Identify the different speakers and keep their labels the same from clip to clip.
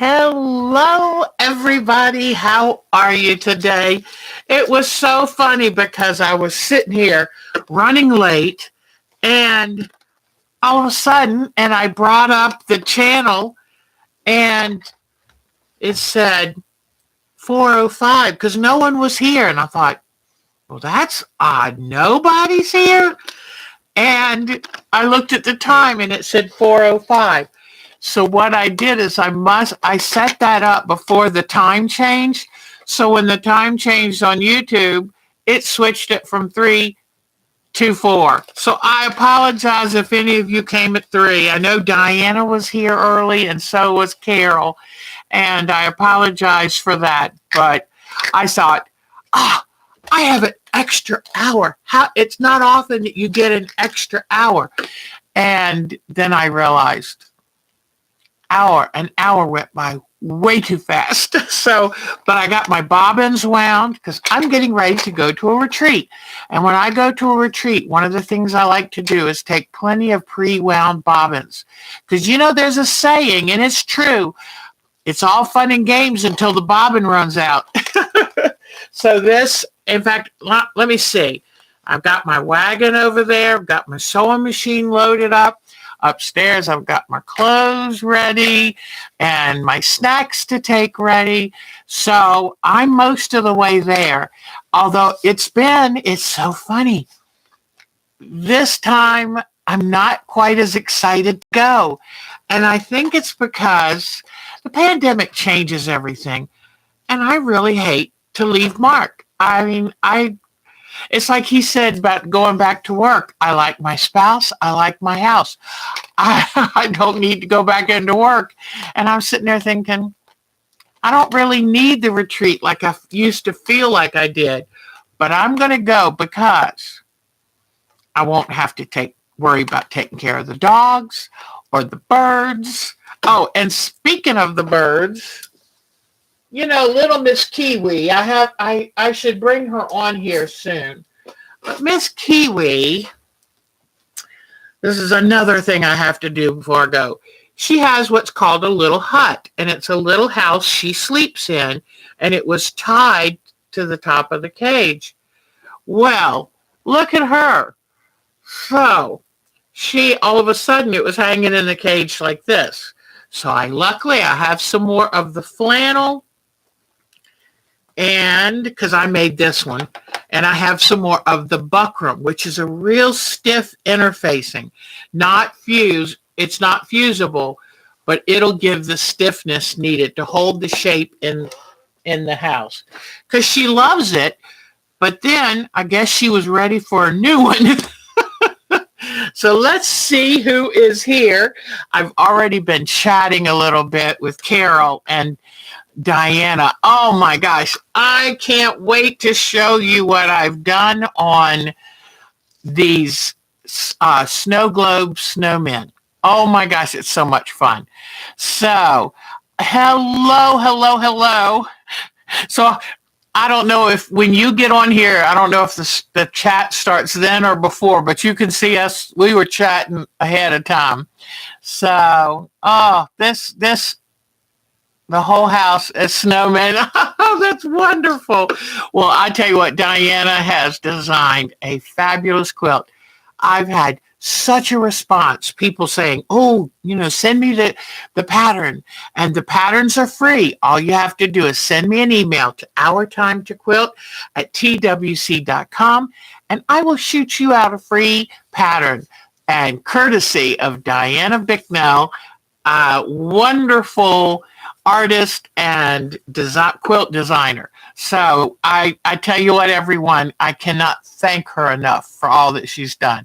Speaker 1: Hello, everybody. How are you today? It was so funny because I was sitting here running late and all of a sudden, and I brought up the channel and it said 4:05 because no one was here. And I thought, well, that's odd. Nobody's here. And I looked at the time and it said 4:05. So what I did is I set that up before the time change. So when the time changed on YouTube, it switched it from 3 to 4. So I apologize if any of you came at 3. I know Diana was here early and so was Carol. And I apologize for that. But I thought, I have an extra hour. It's not often that you get an extra hour. And then I realized an hour went by way too fast. But I got my bobbins wound because I'm getting ready to go to a retreat. And when I go to a retreat, one of the things I like to do is take plenty of pre-wound bobbins. Because, there's a saying, and it's true, it's all fun and games until the bobbin runs out. So this, in fact, let me see. I've got my wagon over there. I've got my sewing machine loaded up. Upstairs, I've got my clothes ready and my snacks to take ready. So I'm most of the way there. Although it's so funny. This time, I'm not quite as excited to go. And I think it's because the pandemic changes everything. And I really hate to leave Mark. I mean, it's like he said about going back to work. I like my spouse. I like my house. I don't need to go back into work. And I'm sitting there thinking, I don't really need the retreat like I used to feel like I did. But I'm going to go because I won't have to worry about taking care of the dogs or the birds. Oh, and speaking of the birds, little Miss Kiwi, I should bring her on here soon. But Miss Kiwi, this is another thing I have to do before I go. She has what's called a little hut, and it's a little house she sleeps in, and it was tied to the top of the cage. Well, look at her. So, all of a sudden, it was hanging in the cage like this. So luckily I have some more of the flannel, and because I made this one, and I have some more of the buckram, which is a real stiff interfacing, it's not fusible, but it'll give the stiffness needed to hold the shape in the house. Because she loves it, but then I guess she was ready for a new one. So let's see who is here. I've already been chatting a little bit with Carol and Diana. Oh my gosh, I can't wait to show you what I've done on these snow globe snowmen. Oh my gosh, it's so much fun. So, hello. So I don't know if when you get on here, I don't know if the chat starts then or before, but you can see us. We were chatting ahead of time. So, the whole house is snowmen. Oh, that's wonderful. Well, I tell you what, Diana has designed a fabulous quilt. I've had such a response. People saying, send me the pattern. And the patterns are free. All you have to do is send me an email to OurTimeToQuilt@twc.com, and I will shoot you out a free pattern. And courtesy of Diana Bicknell, wonderful artist and quilt designer. So I tell you what, everyone, I cannot thank her enough for all that she's done.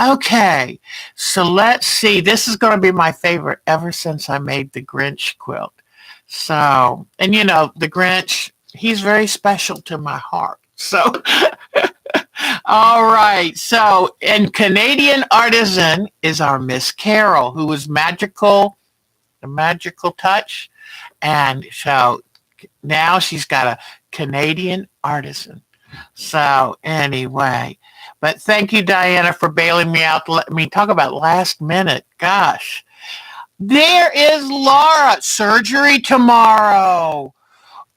Speaker 1: Okay, so let's see. This is going to be my favorite ever since I made the Grinch quilt. So, and the Grinch, he's very special to my heart. So, all right. So, and Canadian artisan is our Miss Carol, who was the magical touch. And so now she's got a Canadian artisan. So anyway, but thank you, Diana, for bailing me out to let me talk about last minute. Gosh, There is Laura. Surgery tomorrow.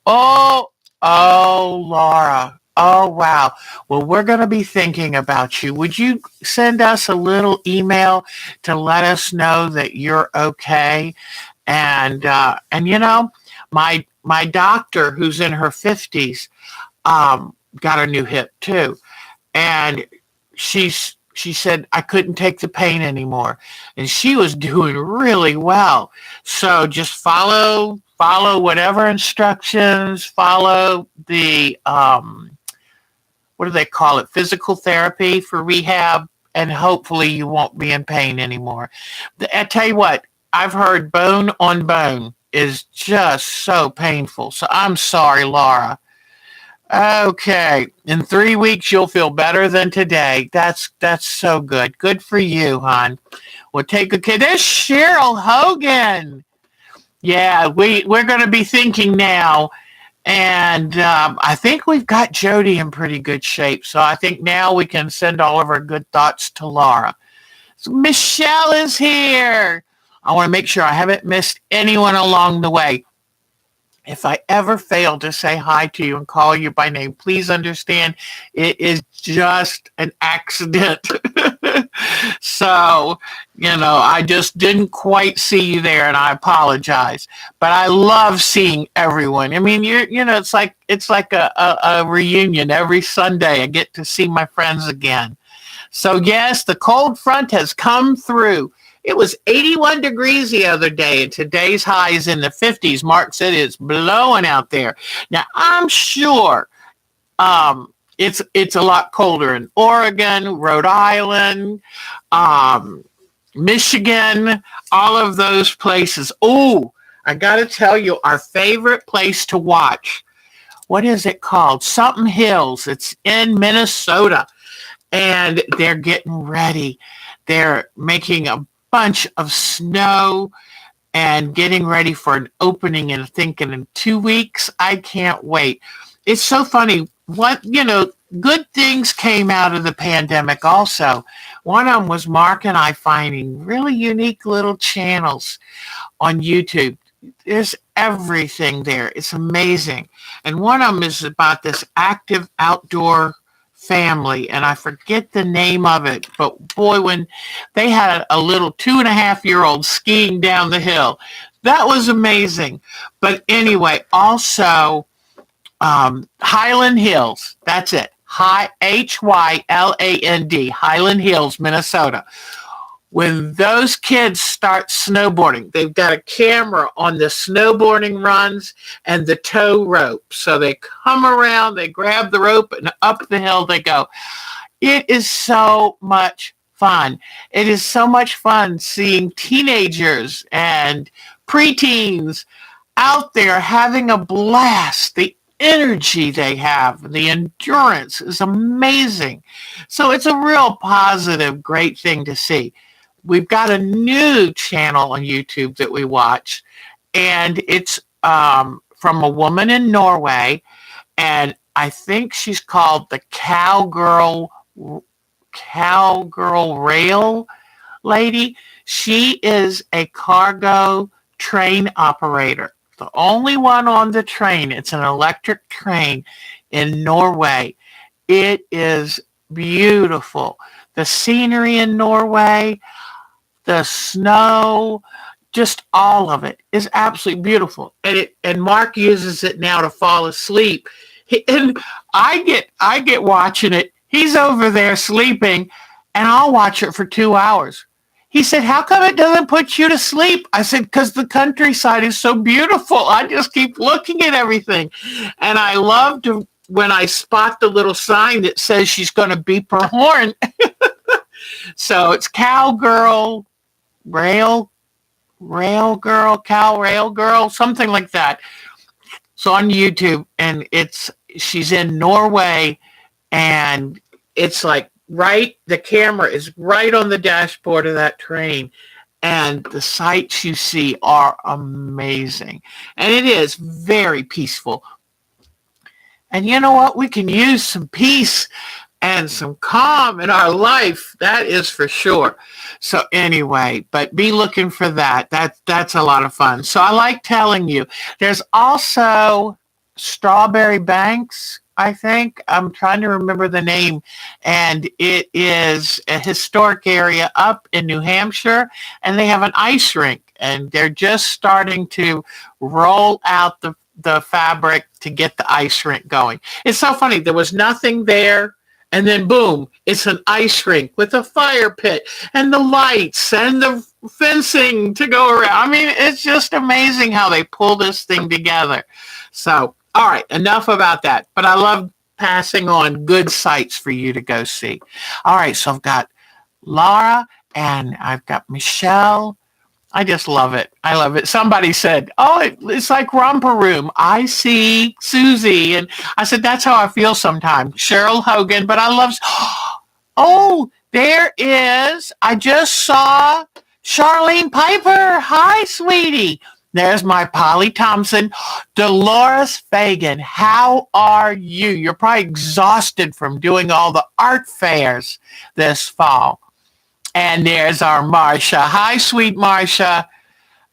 Speaker 1: Oh, oh, Laura. Oh, wow. Well, we're going to be thinking about you. Would you send us a little email to let us know that you're okay? And my doctor, who's in her 50s, got a new hip too, and she said I couldn't take the pain anymore, and she was doing really well. So just follow whatever instructions, follow the what do they call it, physical therapy for rehab, and hopefully you won't be in pain anymore. I tell you what, I've heard bone on bone is just so painful. So I'm sorry, Laura. Okay. In 3 weeks, you'll feel better than today. That's so good. Good for you, hon. Well, take a kid. There's Cheryl Hogan. Yeah, we're going to be thinking now, and I think we've got Jody in pretty good shape. So I think now we can send all of our good thoughts to Laura. So Michelle is here. I want to make sure I haven't missed anyone along the way. If I ever fail to say hi to you and call you by name, please understand it is just an accident. So, I just didn't quite see you there and I apologize. But I love seeing everyone. I mean, it's like a reunion every Sunday. I get to see my friends again. So yes, the cold front has come through. It was 81 degrees the other day, and today's high is in the 50s. Mark said it's blowing out there. Now, I'm sure it's a lot colder in Oregon, Rhode Island, um, Michigan, all of those places. Oh, I got to tell you, our favorite place to watch. What is it called? Something Hills. It's in Minnesota, and they're getting ready. They're making a bunch of snow and getting ready for an opening and thinking in 2 weeks. I can't wait. It's so funny. Good things came out of the pandemic also. One of them was Mark and I finding really unique little channels on YouTube. There's everything there. It's amazing. And one of them is about this active outdoor family, and I forget the name of it, but boy, when they had a little 2.5-year-old skiing down the hill, that was amazing. But anyway, also Highland Hills, that's it. Hyland, Highland Hills, Minnesota. When those kids start snowboarding, they've got a camera on the snowboarding runs and the tow rope. So they come around, they grab the rope, and up the hill they go. It is so much fun. It is so much fun seeing teenagers and preteens out there having a blast. The energy they have, the endurance is amazing. So it's a real positive, great thing to see. We've got a new channel on YouTube that we watch, and it's from a woman in Norway, and I think she's called the Cowgirl Rail Lady. She is a cargo train operator, the only one on the train. It's an electric train in Norway. It is beautiful. The scenery in Norway, the snow, just all of it is absolutely beautiful. And Mark uses it now to fall asleep. And I get watching it. He's over there sleeping, and I'll watch it for 2 hours. He said, "How come it doesn't put you to sleep?" I said, "Because the countryside is so beautiful. I just keep looking at everything." And I love to when I spot the little sign that says she's going to beep her horn. So it's Cowgirl Rail Girl, something like that. So on YouTube, and she's in Norway, and it's like the camera is right on the dashboard of that train, and the sights you see are amazing, and it is very peaceful. And you know what? We can use some peace and some calm in our life. That is for sure. So anyway, but be looking for that. That's a lot of fun. So I like telling you. There's also Strawberry Banks, I think. I'm trying to remember the name. And it is a historic area up in New Hampshire. And they have an ice rink. And they're just starting to roll out the fabric to get the ice rink going. It's so funny. There was nothing there. And then boom, it's an ice rink with a fire pit and the lights and the fencing to go around. I mean, it's just amazing how they pull this thing together. So, all right, enough about that. But I love passing on good sites for you to go see. All right, so I've got Laura and I've got Michelle. I just love it. I love it. Somebody said, oh, it's like Romper Room. I see Susie. And I said, that's how I feel sometimes. Cheryl Hogan, but I love, oh, there is, I just saw Charlene Piper. Hi, sweetie. There's my Polly Thompson. Dolores Fagan, how are you? You're probably exhausted from doing all the art fairs this fall. And there's our Marcia. Hi, sweet Marcia.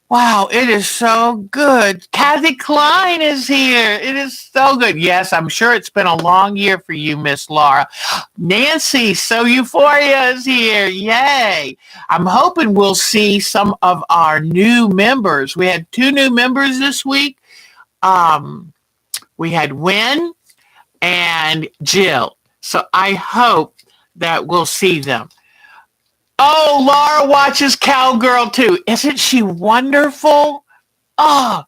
Speaker 1: Wow, it is so good. Kathy Klein is here. It is so good. Yes, I'm sure it's been a long year for you, Miss Laura. Nancy, So Euphoria is here. Yay. I'm hoping we'll see some of our new members. We had 2 new members this week. We had Wynn and Jill. So I hope that we'll see them. Oh, Laura watches Cowgirl too. Isn't she wonderful? Oh,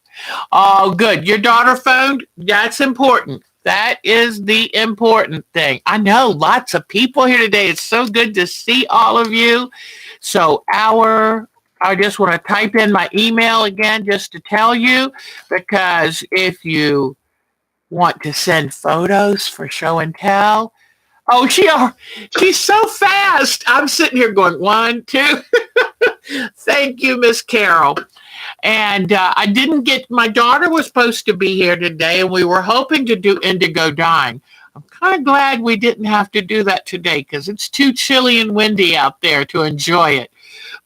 Speaker 1: good. Your daughter phoned? That's important. That is the important thing. I know lots of people here today. It's so good to see all of you. So I just want to type in my email again just to tell you, because if you want to send photos for show and tell, oh, she's so fast. I'm sitting here going, 1, 2. Thank you, Miss Carol. And I didn't my daughter was supposed to be here today, and we were hoping to do Indigo Dine. I'm kind of glad we didn't have to do that today because it's too chilly and windy out there to enjoy it.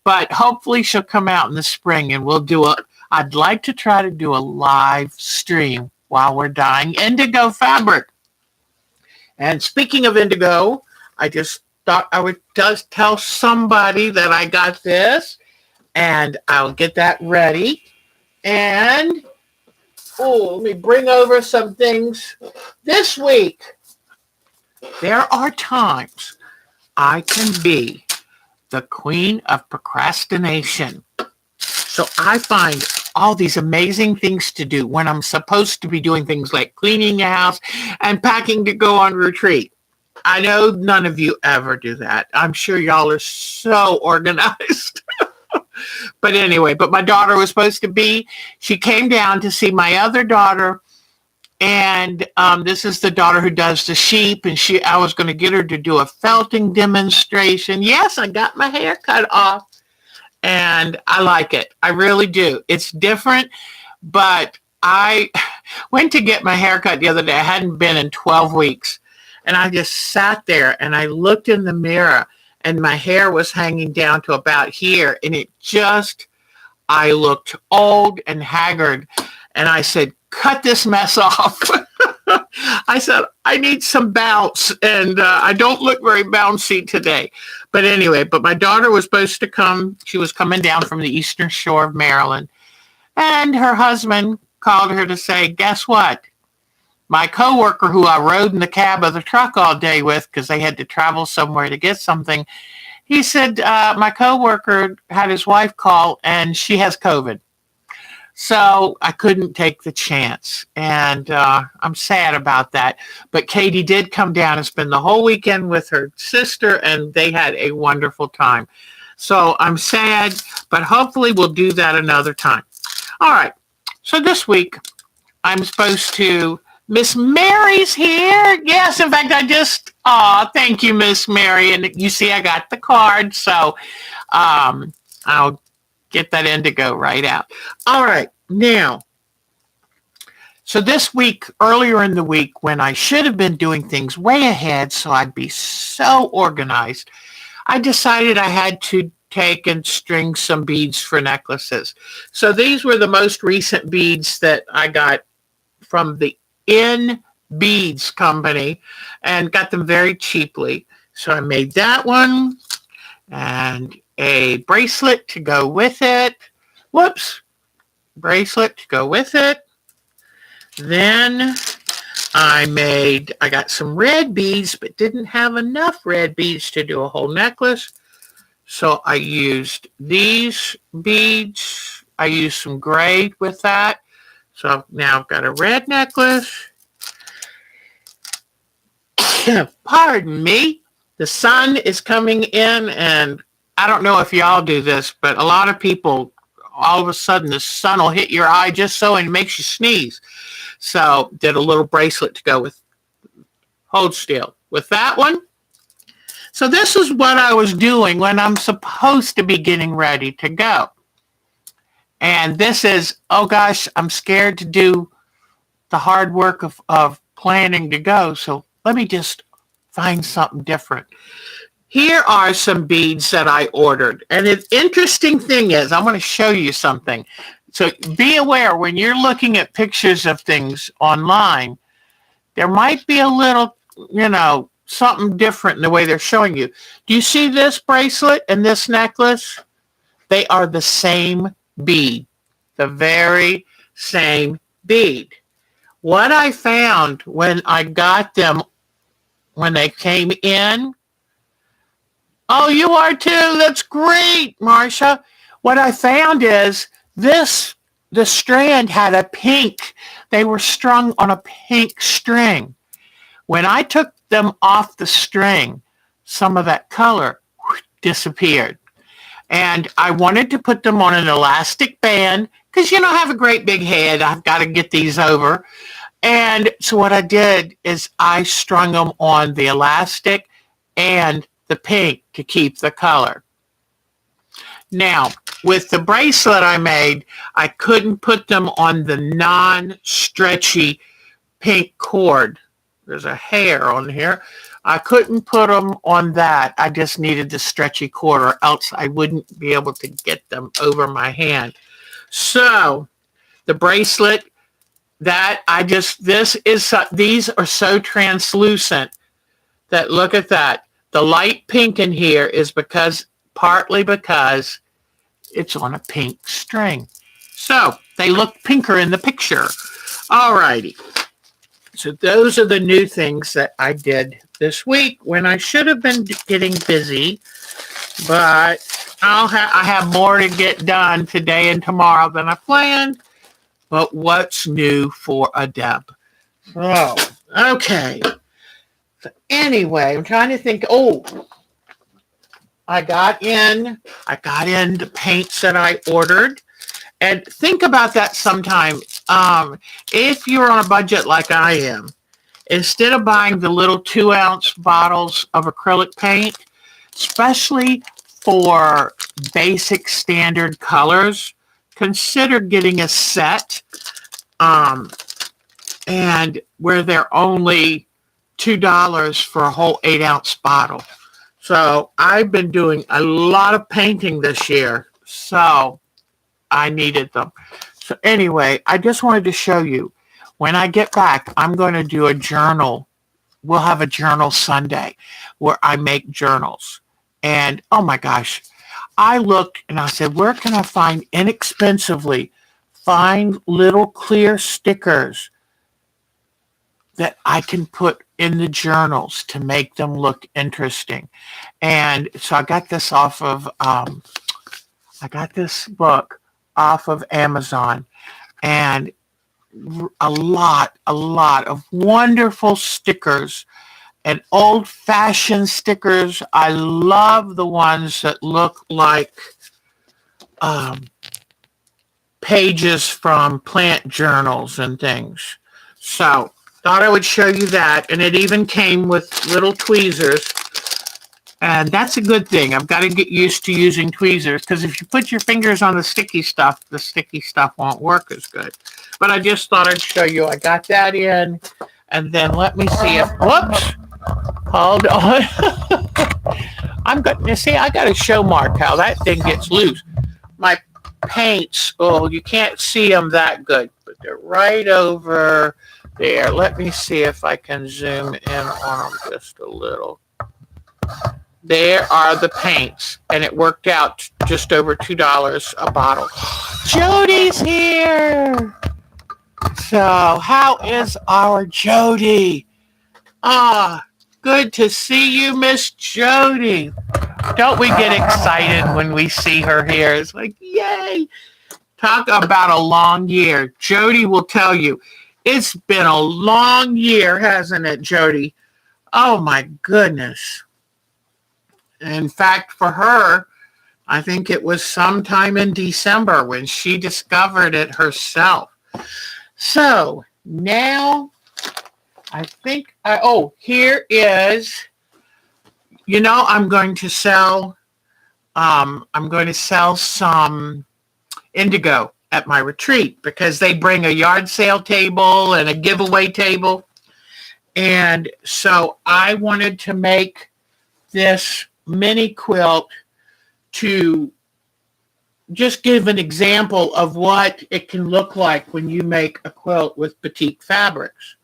Speaker 1: But hopefully she'll come out in the spring, and I'd like to try to do a live stream while we're dyeing indigo fabric. And speaking of indigo, I just thought I would just tell somebody that I got this, and I'll get that ready. And, let me bring over some things. This week, there are times I can be the queen of procrastination. So I find all these amazing things to do when I'm supposed to be doing things like cleaning the house and packing to go on retreat. I know none of you ever do that. I'm sure y'all are so organized. But anyway, my daughter was supposed to be, she came down to see my other daughter. And this is the daughter who does the sheep. And I was going to get her to do a felting demonstration. Yes, I got my hair cut off. And I like it. I really do. It's different, but I went to get my hair cut the other day. I hadn't been in 12 weeks. And I just sat there and I looked in the mirror and my hair was hanging down to about here. And I looked old and haggard. And I said, cut this mess off. I said, I need some bounce, and I don't look very bouncy today. But anyway, my daughter was supposed to come. She was coming down from the eastern shore of Maryland, and her husband called her to say, guess what? My coworker, who I rode in the cab of the truck all day with because they had to travel somewhere to get something, he said, my coworker had his wife call, and she has COVID. So I couldn't take the chance, and I'm sad about that. But Katie did come down and spend the whole weekend with her sister, and they had a wonderful time. So I'm sad, but hopefully we'll do that another time. All right. So this week, I'm supposed to, Miss Mary's here. Yes, in fact, thank you, Miss Mary. And you see, I got the card, so I'll get that indigo right out. All right. Now, So this week, earlier in the week, when I should have been doing things way ahead so I'd be so organized, I decided I had to take and string some beads for necklaces. So these were the most recent beads that I got from the In Beads company and got them very cheaply. So I made that one and a bracelet to go with it. Whoops, bracelet to go with it. Then I got some red beads, but didn't have enough red beads to do a whole necklace. So I used these beads. I used some gray with that. So I've now got a red necklace. Pardon me. The sun is coming in, and I don't know if y'all do this, but a lot of people, all of a sudden the sun will hit your eye just so and it makes you sneeze. So did a little bracelet to go with, hold still, with that one. So this is what I was doing when I'm supposed to be getting ready to go. And this is, oh gosh, I'm scared to do the hard work of planning to go. So let me just find something different. Here are some beads that I ordered. And the interesting thing is, I want to show you something. So be aware when you're looking at pictures of things online, there might be a little, something different in the way they're showing you. Do you see this bracelet and this necklace? They are the same bead, the very same bead. What I found when I got them, when they came in, oh, you are too. That's great, Marcia. What I found is the strand had a pink. They were strung on a pink string. When I took them off the string, some of that color disappeared. And I wanted to put them on an elastic band because, I have a great big head. I've got to get these over. And so what I did is I strung them on the elastic and the pink to keep the color. Now, with the bracelet I made, I couldn't put them on the non-stretchy pink cord. There's a hair on here. I couldn't put them on that. I just needed the stretchy cord, or else I wouldn't be able to get them over my hand. So the bracelet these are so translucent that, look at that. The light pink in here is partly because it's on a pink string. So they look pinker in the picture. All righty. So those are the new things that I did this week when I should have been getting busy, but I have more to get done today and tomorrow than I planned. But what's new for a Deb? Oh, okay. So anyway, I'm trying to think. Oh, I got in the paints that I ordered. And think about that sometime. If you're on a budget like I am, instead of buying the little 2-ounce bottles of acrylic paint, especially for basic standard colors, consider getting a set, and where they're only $2 for a whole 8-ounce bottle. So I've been doing a lot of painting this year, so I needed them. So anyway, I just wanted to show you. When I get back, I'm going to do a journal. We'll have a journal Sunday where I make journals. And oh my gosh, I looked and I said, where can I find little clear stickers that I can put in the journals to make them look interesting? And so I got this book off of Amazon, and a lot of wonderful stickers and old-fashioned stickers. I love the ones that look like pages from plant journals and things. So thought I would show you that. And it even came with little tweezers. And that's a good thing. I've got to get used to using tweezers because if you put your fingers on the sticky stuff won't work as good. But I just thought I'd show you. I got that in. And then let me see if, whoops, hold on. I'm going to see, I got to show Mark how that thing gets loose. My paints, oh, you can't see them that good, but they're right over there. Let me see if I can zoom in on them just a little. There are the paints, and it worked out just over $2 a bottle. Jody's here. So, how is our Jody? Good to see you, Miss Jody. Don't we get excited when we see her here? It's like, yay. Talk about a long year. Jody will tell you, it's been a long year, hasn't it, Jody? Oh, my goodness. In fact, for her, I think it was sometime in December when she discovered it herself. So now I think, here is, I'm going to sell some indigo at my retreat because they bring a yard sale table and a giveaway table. And so I wanted to make this mini quilt to just give an example of what it can look like when you make a quilt with batik fabrics.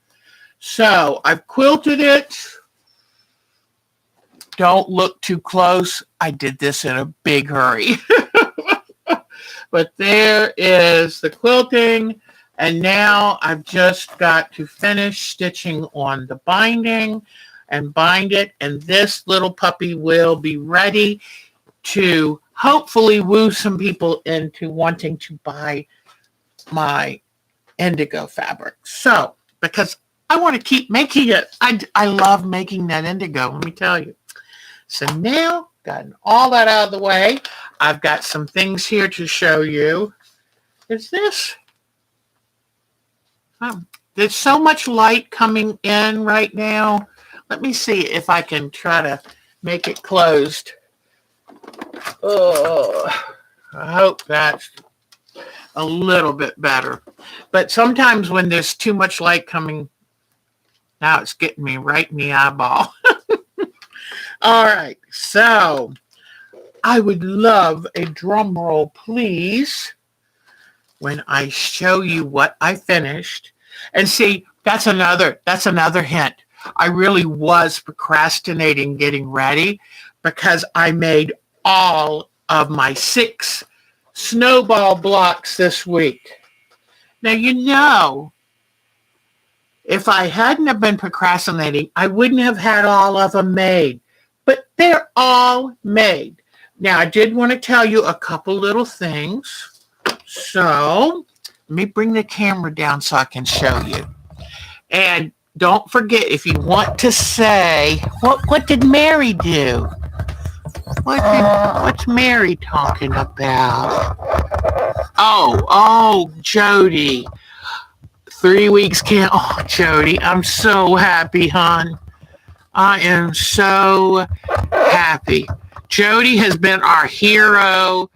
Speaker 1: So I've quilted it. Don't look too close. I did this in a big hurry. But there is the quilting. And now I've just got to finish stitching on the binding and bind it. And this little puppy will be ready to hopefully woo some people into wanting to buy my indigo fabric. So, because I want to keep making it. I love making that indigo, let me tell you. So now, gotten all that out of the way, I've got some things here to show you. Is this? There's so much light coming in right now. Let me see if I can try to make it closed. Oh, I hope that's a little bit better. But sometimes when there's too much light coming, now it's getting me right in the eyeball. All right, so I would love a drum roll, please, when I show you what I finished. And see, that's another hint. I really was procrastinating getting ready because I made all of my 6 snowball blocks this week. Now, if I hadn't have been procrastinating, I wouldn't have had all of them made. But they're all made. Now, I did want to tell you a couple little things. So, let me bring the camera down so I can show you. And don't forget, if you want to say, what did Mary do? What's Mary talking about? Oh, Jody. 3 weeks can't. Oh, Jody, I'm so happy, hon. I am so happy. Jody has been our hero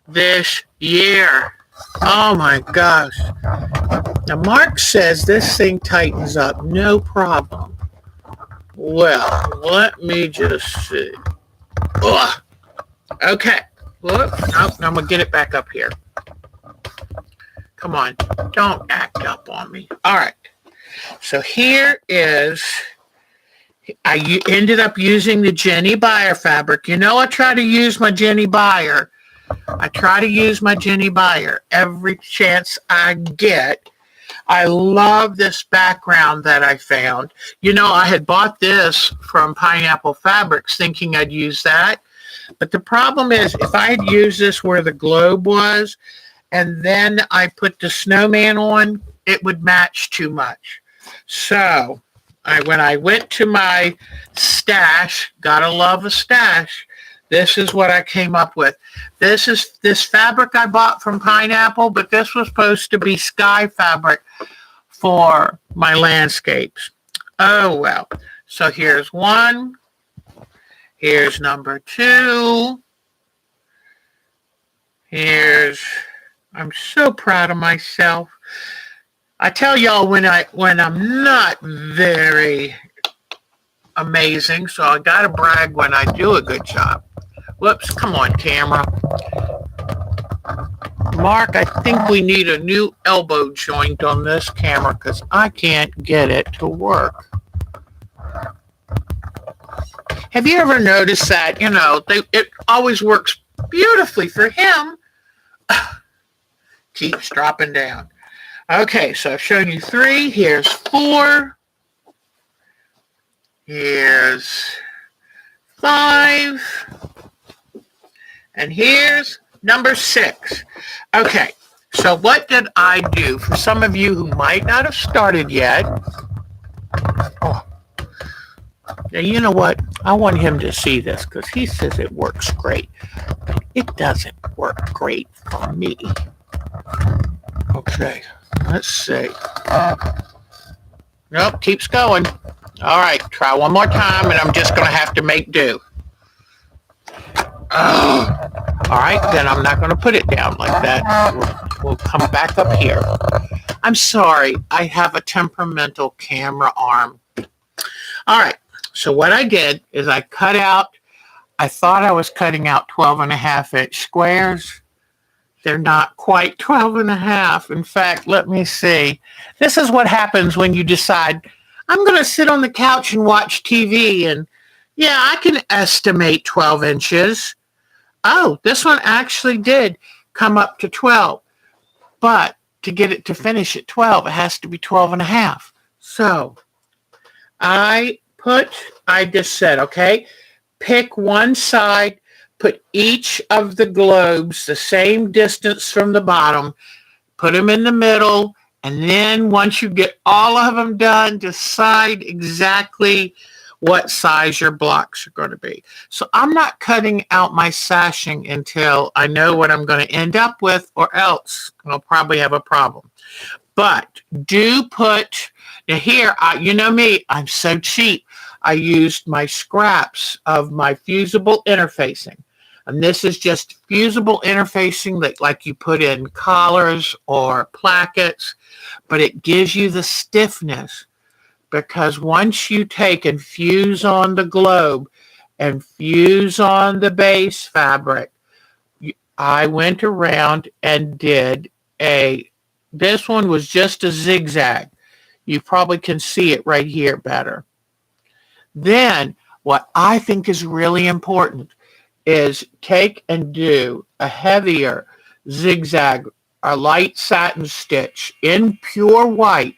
Speaker 1: this year. Oh my gosh. Now Mark says this thing tightens up, no problem. Well, let me just see. Ugh. Okay. Whoop. Nope, I'm going to get it back up here. Come on. Don't act up on me. All right. So here is, I ended up using the Jenny Beyer fabric. I try to use my Jenny Beyer. Every chance I get. I love this background that I found. I had bought this from Pineapple Fabrics thinking I'd use that. But the problem is, if I had used this where the globe was, and then I put the snowman on, it would match too much. So, when I went to my stash, gotta love a stash, this is what I came up with. This is this fabric I bought from Pineapple, but this was supposed to be sky fabric for my landscapes. Oh, well. So here's one, Here's number 2. I'm so proud of myself. I tell y'all when I'm not very amazing, so I gotta brag when I do a good job. Whoops, come on, camera. Mark, I think we need a new elbow joint on this camera because I can't get it to work. Have you ever noticed that, it always works beautifully for him? Keeps dropping down. Okay, so I've shown you 3. Here's 4. Here's 5. And here's number 6. Okay, so what did I do? For some of you who might not have started yet, now you know what? I want him to see this because he says it works great. But it doesn't work great for me. Okay, let's see. Nope, keeps going. All right, try one more time, and I'm just going to have to make do. All right, then I'm not going to put it down like that. We'll come back up here. I'm sorry, I have a temperamental camera arm. All right, so what I did is I thought I was cutting out 12.5-inch squares. They're not quite 12.5. In fact, let me see. This is what happens when you decide, I'm going to sit on the couch and watch TV, and yeah, I can estimate 12 inches. Oh, this one actually did come up to 12. But to get it to finish at 12, it has to be 12.5. So I just said, okay, pick one side, put each of the globes the same distance from the bottom, put them in the middle, and then once you get all of them done, decide exactly what size your blocks are going to be. So I'm not cutting out my sashing until I know what I'm going to end up with, or else I'll probably have a problem. But do put, now here, you know me, I'm so cheap. I used my scraps of my fusible interfacing. And this is just fusible interfacing that like you put in collars or plackets, but it gives you the stiffness because once you take and fuse on the globe and fuse on the base fabric, I went around and did this one was just a zigzag. You probably can see it right here better. Then what I think is really important is take and do a heavier zigzag, a light satin stitch in pure white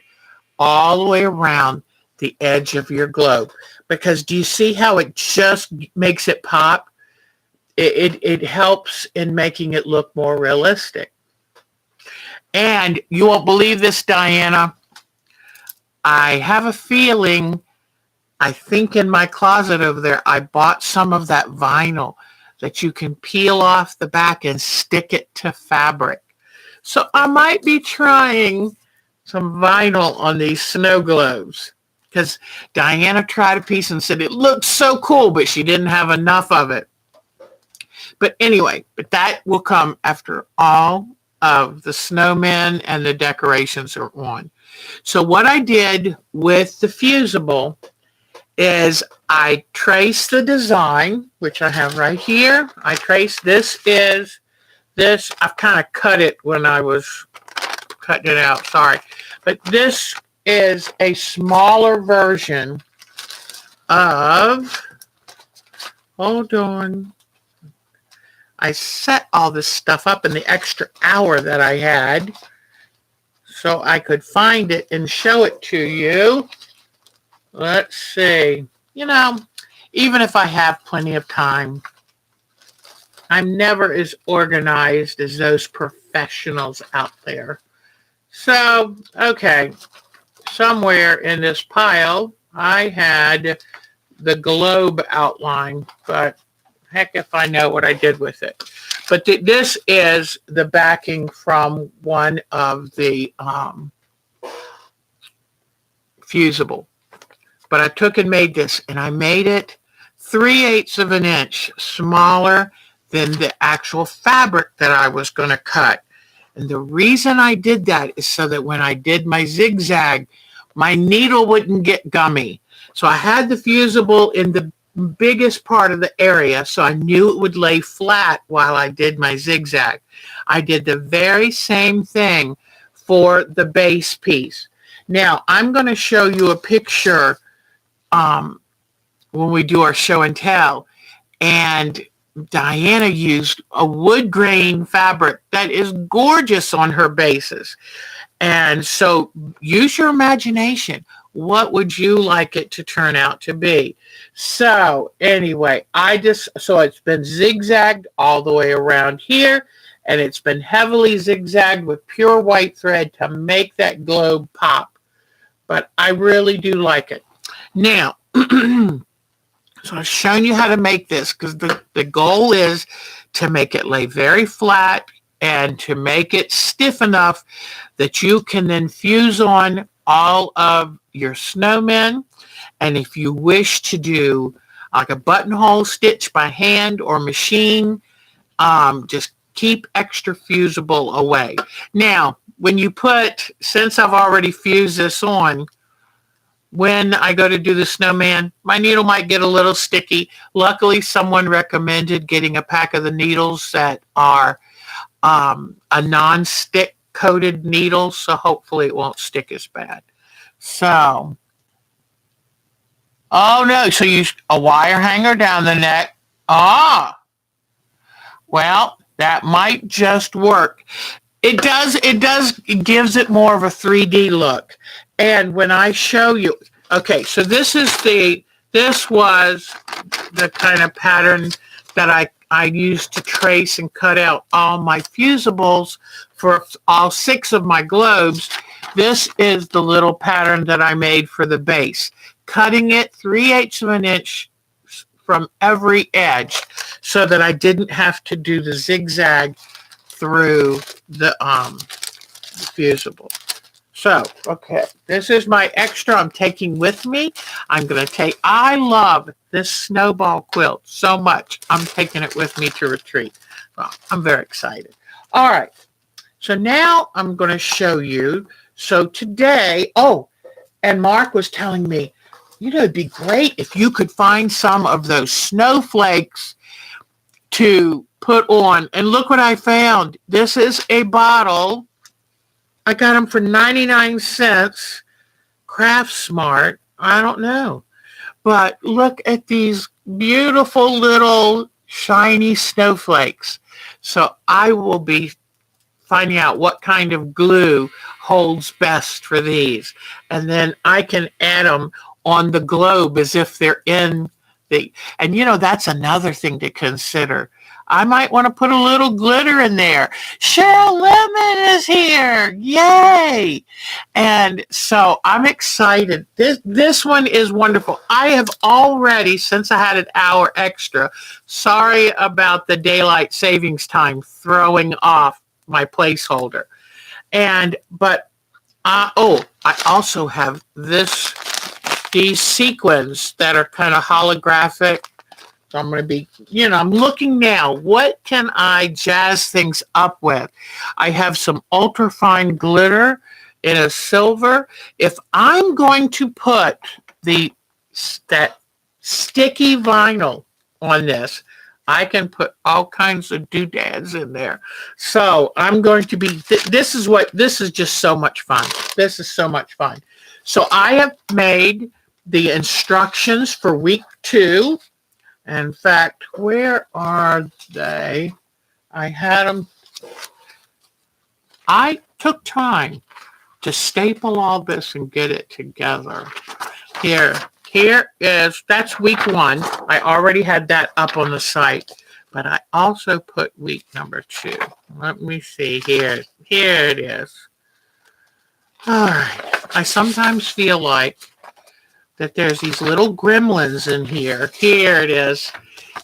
Speaker 1: all the way around the edge of your globe. Because do you see how it just makes it pop? It helps in making it look more realistic. And you won't believe this, Diana. I have a feeling, I think in my closet over there, I bought some of that vinyl that you can peel off the back and stick it to fabric. So I might be trying some vinyl on these snow globes because Diana tried a piece and said it looked so cool, but she didn't have enough of it. But anyway, but that will come after all of the snowmen and the decorations are on. So what I did with the fusible is I traced the design, which I have right here. I traced this. I've kind of cut it when I was cutting it out, sorry. But this is a smaller version of, hold on. I set all this stuff up in the extra hour that I had so I could find it and show it to you. Let's see. Even if I have plenty of time, I'm never as organized as those professionals out there. So, okay, somewhere in this pile, I had the globe outline, but heck if I know what I did with it. But this is the backing from one of the fusible. But I took and made this, and I made it 3/8 of an inch smaller than the actual fabric that I was going to cut. And the reason I did that is so that when I did my zigzag, my needle wouldn't get gummy. So I had the fusible in the biggest part of the area, so I knew it would lay flat while I did my zigzag. I did the very same thing for the base piece. Now, I'm going to show you a picture when we do our show and tell. And Diana used a wood grain fabric that is gorgeous on her bases. And so use your imagination. What would you like it to turn out to be? So anyway, so it's been zigzagged all the way around here, and it's been heavily zigzagged with pure white thread to make that globe pop. But I really do like it. Now, so I've shown you how to make this because the goal is to make it lay very flat and to make it stiff enough that you can then fuse on all of your snowmen. And if you wish to do like a buttonhole stitch by hand or machine, just keep extra fusible away. Now, since I've already fused this on, when I go to do the snowman, my needle might get a little sticky. Luckily, someone recommended getting a pack of the needles that are a non-stick coated needle, so hopefully it won't stick as bad. So, oh no, so use a wire hanger down the neck. Well, that might just work. It gives it more of a 3D look. And when I show you, okay, so this was the kind of pattern that I used to trace and cut out all my fusibles for all 6 of my globes. This is the little pattern that I made for the base, cutting it 3/8 of an inch from every edge so that I didn't have to do the zigzag through the fusible. So, okay, this is my extra I'm taking with me. I love this snowball quilt so much. I'm taking it with me to retreat. Well, I'm very excited. All right, so now I'm going to show you. So today, and Mark was telling me, it'd be great if you could find some of those snowflakes to put on. And look what I found. This is a bottle. I got them for 99 cents. Craft Smart. I don't know. But look at these beautiful little shiny snowflakes. So I will be finding out what kind of glue holds best for these. And then I can add them on the globe as if they're in and that's another thing to consider. I might want to put a little glitter in there. Cheryl Lemon is here. Yay. And so I'm excited. This one is wonderful. I have already, since I had an hour extra, sorry about the daylight savings time throwing off my placeholder. But I also have these sequins that are kind of holographic. So I'm going to be, I'm looking now. What can I jazz things up with? I have some ultrafine glitter in a silver. If I'm going to put that sticky vinyl on this, I can put all kinds of doodads in there. So I'm going to be, this is just so much fun. This is so much fun. So I have made the instructions for week 2. In fact, where are they? I had them. I took time to staple all this and get it together. That's week 1. I already had that up on the site, but I also put week number 2. Let me see here. Here it is. All right. I sometimes feel like that there's these little gremlins in here. Here it is.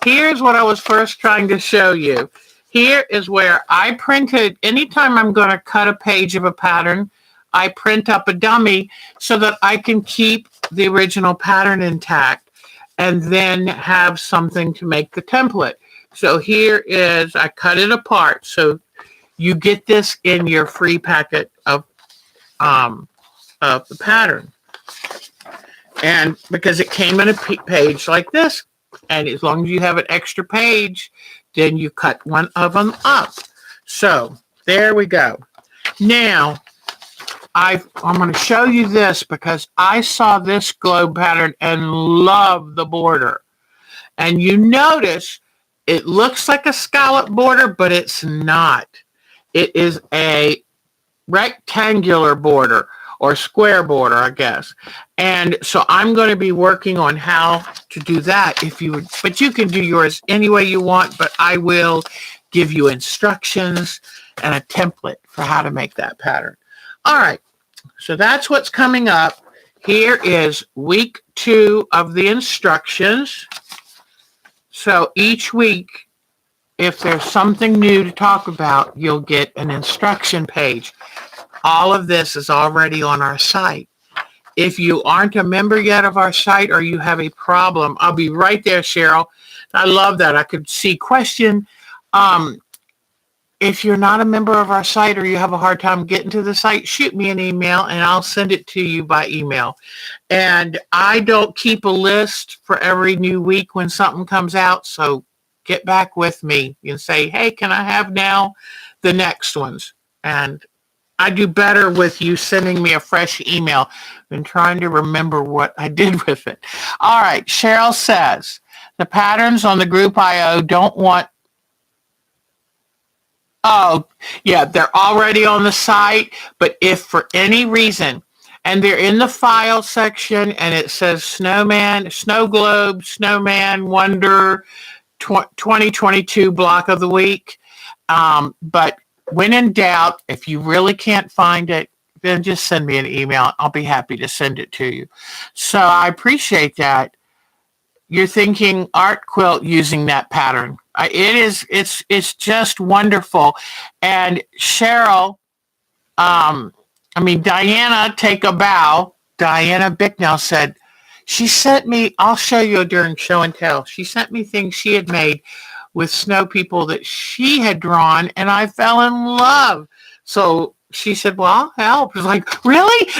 Speaker 1: Here's what I was first trying to show you. Here is where I printed, anytime I'm going to cut a page of a pattern, I print up a dummy so that I can keep the original pattern intact. and then have something to make the template. So here is, I cut it apart. So you get this in your free packet of the pattern. And because it came in a page like this, and as long as you have an extra page, then you cut one of them up. So there we go. Now, I'm going to show you this because I saw this globe pattern and love the border. And you notice it looks like a scallop border, but it's not. It is a rectangular border or square border, I guess. And so I'm going to be working on how to do that if you would, but you can do yours any way you want, but I will give you instructions and a template for how to make that pattern. All right. So that's what's coming up. Here is week 2 of the instructions. So each week, if there's something new to talk about, you'll get an instruction page. All of this is already on our site. If you aren't a member yet of our site or you have a problem, I'll be right there, Cheryl. I love that. I could see question. If you're not a member of our site or you have a hard time getting to the site, shoot me an email and I'll send it to you by email. And I don't keep a list for every new week when something comes out. So get back with me and say, hey, can I have now the next ones? And I do better with you sending me a fresh email than trying to remember what I did with it. All right. Cheryl says, the patterns on the group IO don't want. Oh, yeah, they're already on the site. But if for any reason, and they're in the file section and it says snowman, snow globe, snowman, wonder, 2022 block of the week. But when in doubt, if you really can't find it, then just send me an email. I'll be happy to send it to you. So I appreciate that. You're thinking art quilt using that pattern. It's just wonderful. And Cheryl, Diana, take a bow. Diana Bicknell said, she sent me, I'll show you during show and tell. She sent me things she had made with snow people that she had drawn, and I fell in love. So she said, well, I'll help. I was like, really?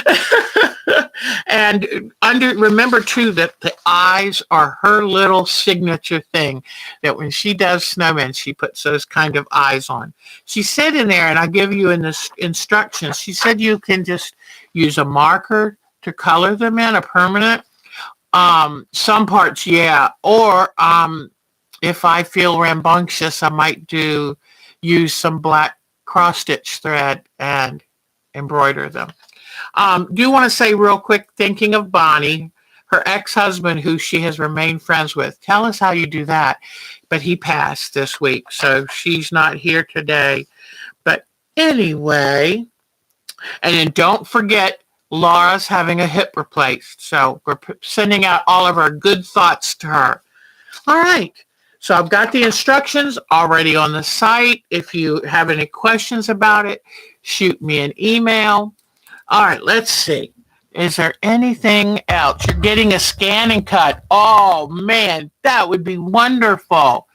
Speaker 1: And remember, too, that the eyes are her little signature thing, that when she does snowmen, she puts those kind of eyes on. She said in there, and I give you in the instructions, she said you can just use a marker to color them in, a permanent. Some parts, yeah. Or if I feel rambunctious, I might use some black cross-stitch thread and embroider them. Do want to say real quick, thinking of Bonnie, her ex-husband, who she has remained friends with. Tell us how you do that. But he passed this week, so she's not here today. But anyway, and then don't forget, Laura's having a hip replaced. So we're sending out all of our good thoughts to her. All right. So I've got the instructions already on the site. If you have any questions about it, shoot me an email. All right, let's see. Is there anything else? You're getting a scan and cut. Oh, man, that would be wonderful.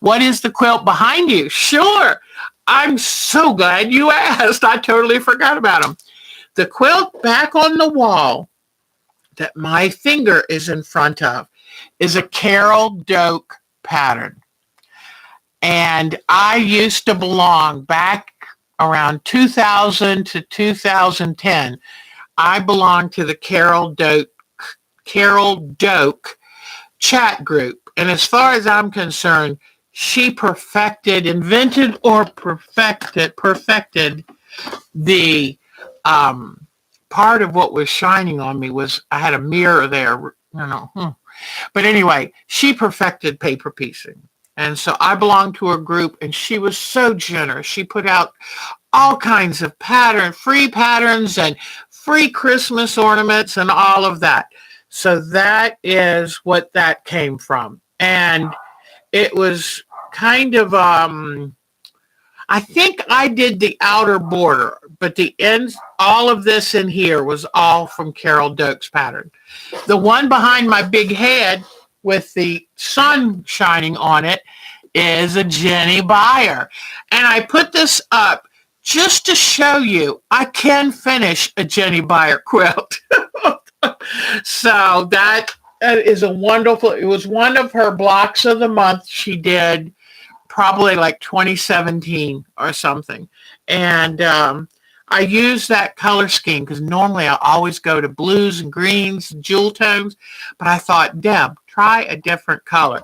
Speaker 1: What is the quilt behind you? Sure. I'm so glad you asked. I totally forgot about them. The quilt back on the wall that my finger is in front of is a Carol Doak pattern. And I used to belong back around 2000 to 2010. I belonged to the Carol Doak chat group. And as far as I'm concerned, she invented or perfected the part of what was shining on me was I had a mirror there, But anyway, she perfected paper piecing. And so I belonged to her group, and she was so generous. She put out all kinds of free patterns and free Christmas ornaments and all of that. So that is what that came from. And it was kind of, I think I did the outer border, but the ends, all of this in here was all from Carol Doak's pattern. The one behind my big head with the sun shining on it is a Jenny Buyer. And I put this up just to show you I can finish a Jenny Buyer quilt. So that is a wonderful, it was one of her blocks of the month she did probably like 2017 or something. And I use that color scheme because normally I always go to blues and greens, jewel tones, but I thought, Deb, try a different color.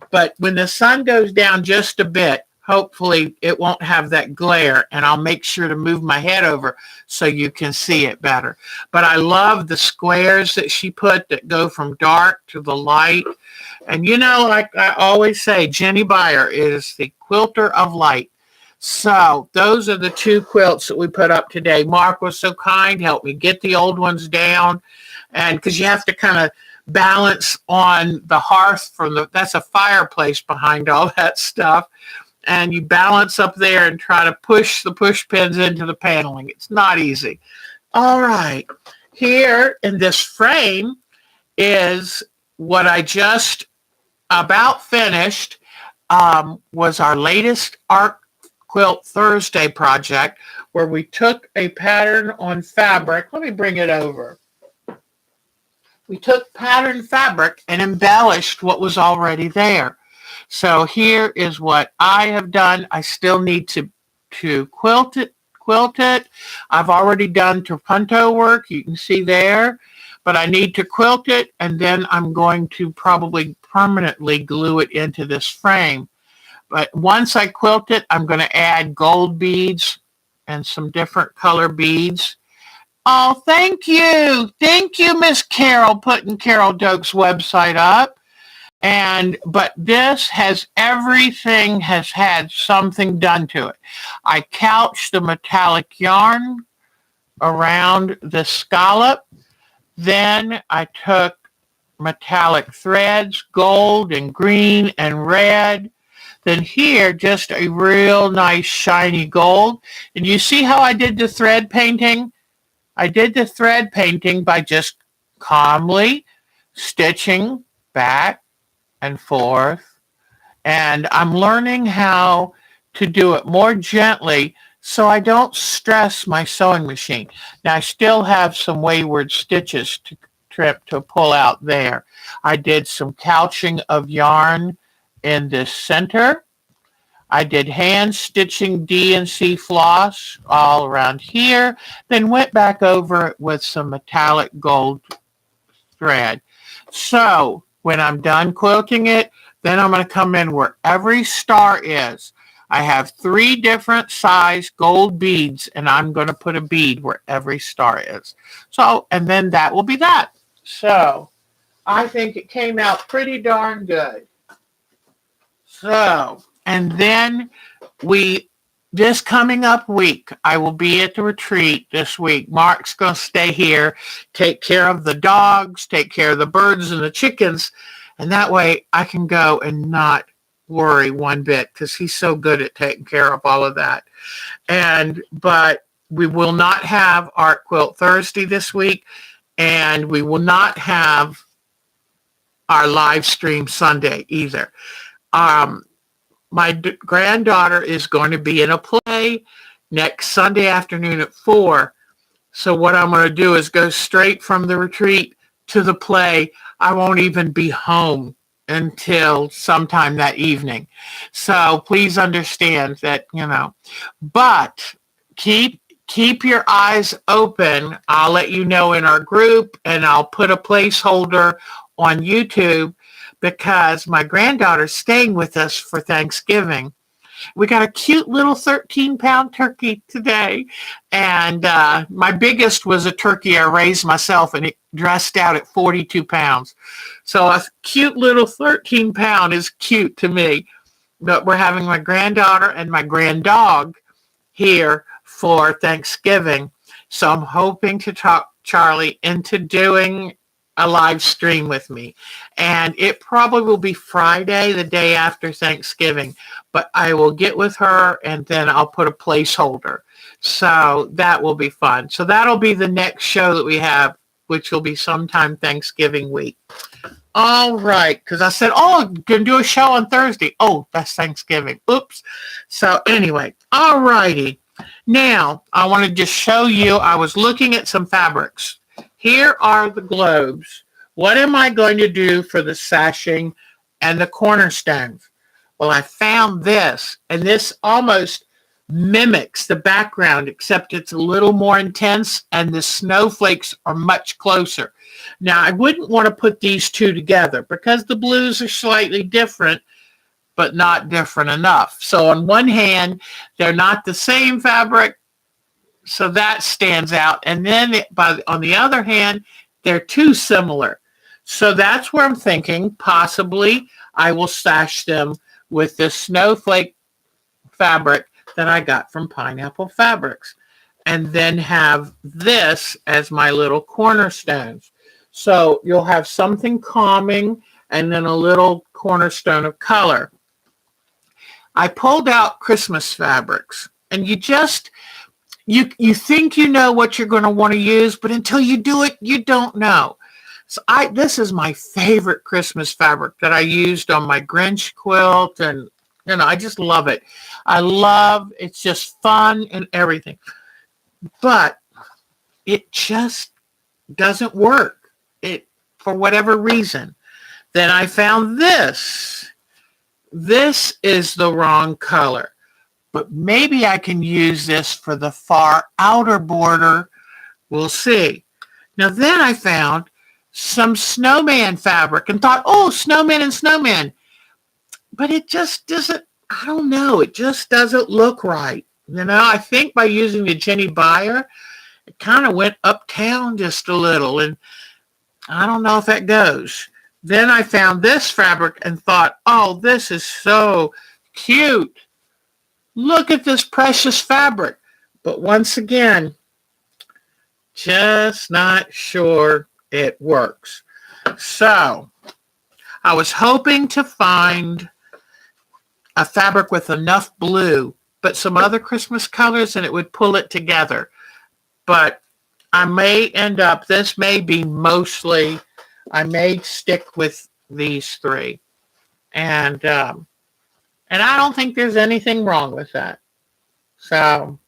Speaker 1: But when the sun goes down just a bit, hopefully it won't have that glare, and I'll make sure to move my head over so you can see it better. But I love the squares that she put that go from dark to the light. And you know, like I always say, Jenny Buyer is the quilter of light. So those are the two quilts that we put up today. Mark was so kind, helped me get the old ones down. And because you have to kind of balance on the hearth that's a fireplace behind all that stuff. And you balance up there and try to push the push pins into the paneling. It's not easy. All right. Here in this frame is what I just about finished, was our latest Art Quilt Thursday project, where we took a pattern on fabric. Let me bring it over. We took pattern fabric and embellished what was already there. So here is what I have done. I still need to quilt it. I've already done trapunto work. You can see there, but I need to quilt it, and then I'm going to probably permanently glue it into this frame. But once I quilt it, I'm going to add gold beads and some different color beads. Oh, thank you. Thank you, Miss Carol, putting Carol Doak's website up. But everything has had something done to it. I couched the metallic yarn around the scallop. Then I took metallic threads, gold and green and red. Then here, just a real nice shiny gold. And you see how I did the thread painting? I did the thread painting by just calmly stitching back and forth. And I'm learning how to do it more gently so I don't stress my sewing machine. Now I still have some wayward stitches to pull out there. I did some couching of yarn in the center. I did hand stitching D&C floss all around here, then went back over it with some metallic gold thread. So when I'm done quilting it, then I'm going to come in where every star is. I have 3 different size gold beads, and I'm going to put a bead where every star is. So, and then that will be that. So I think it came out pretty darn good. So, and then this coming up week, I will be at the retreat this week. Mark's going to stay here, take care of the dogs, take care of the birds and the chickens, and that way I can go and not worry one bit because he's so good at taking care of all of that. But we will not have Art Quilt Thursday this week, and we will not have our live stream Sunday either. My granddaughter is going to be in a play next Sunday afternoon at 4. So what I'm going to do is go straight from the retreat to the play. I won't even be home until sometime that evening. So please understand that, but keep your eyes open. I'll let you know in our group, and I'll put a placeholder on YouTube because my granddaughter's staying with us for Thanksgiving. We got a cute little 13-pound turkey today. And my biggest was a turkey I raised myself, and it dressed out at 42 pounds. So a cute little 13-pound is cute to me. But we're having my granddaughter and my granddog here for Thanksgiving. So I'm hoping to talk Charlie into doing a live stream with me, and it probably will be Friday, the day after Thanksgiving, but I will get with her and then I'll put a placeholder. So that will be fun. So that'll be the next show that we have, which will be sometime Thanksgiving week. All right, because I said, oh, I'm going to do a show on Thursday. Oh, that's Thanksgiving. Oops. So anyway, all righty. Now, I want to just show you, I was looking at some fabrics. Here are the globes. What am I going to do for the sashing and the cornerstones? Well, I found this, and this almost mimics the background, except it's a little more intense, and the snowflakes are much closer. Now, I wouldn't want to put these two together because the blues are slightly different, but not different enough. So on one hand, they're not the same fabric, so that stands out. And then on the other hand, they're too similar. So that's where I'm thinking possibly I will stash them with this snowflake fabric that I got from Pineapple Fabrics, and then have this as my little cornerstones. So you'll have something calming and then a little cornerstone of color. I pulled out Christmas fabrics, and you think you know what you're going to want to use, but until you do it, you don't know. So this is my favorite Christmas fabric that I used on my Grinch quilt, and I just love it. It's just fun and everything. But it just doesn't work. For whatever reason. Then I found this. This is the wrong color. But maybe I can use this for the far outer border. We'll see. Now then I found some snowman fabric and thought, oh, snowman and snowman. But it just doesn't, I don't know, it just doesn't look right. I think by using the Jenny Beyer, it kind of went uptown just a little, and I don't know if that goes. Then I found this fabric and thought, oh, this is so cute. Look at this precious fabric. But once again, just not sure it works. So I was hoping to find a fabric with enough blue, but some other Christmas colors, and it would pull it together. But I may end up, this may be mostly, I may stick with these three. And I don't think there's anything wrong with that. So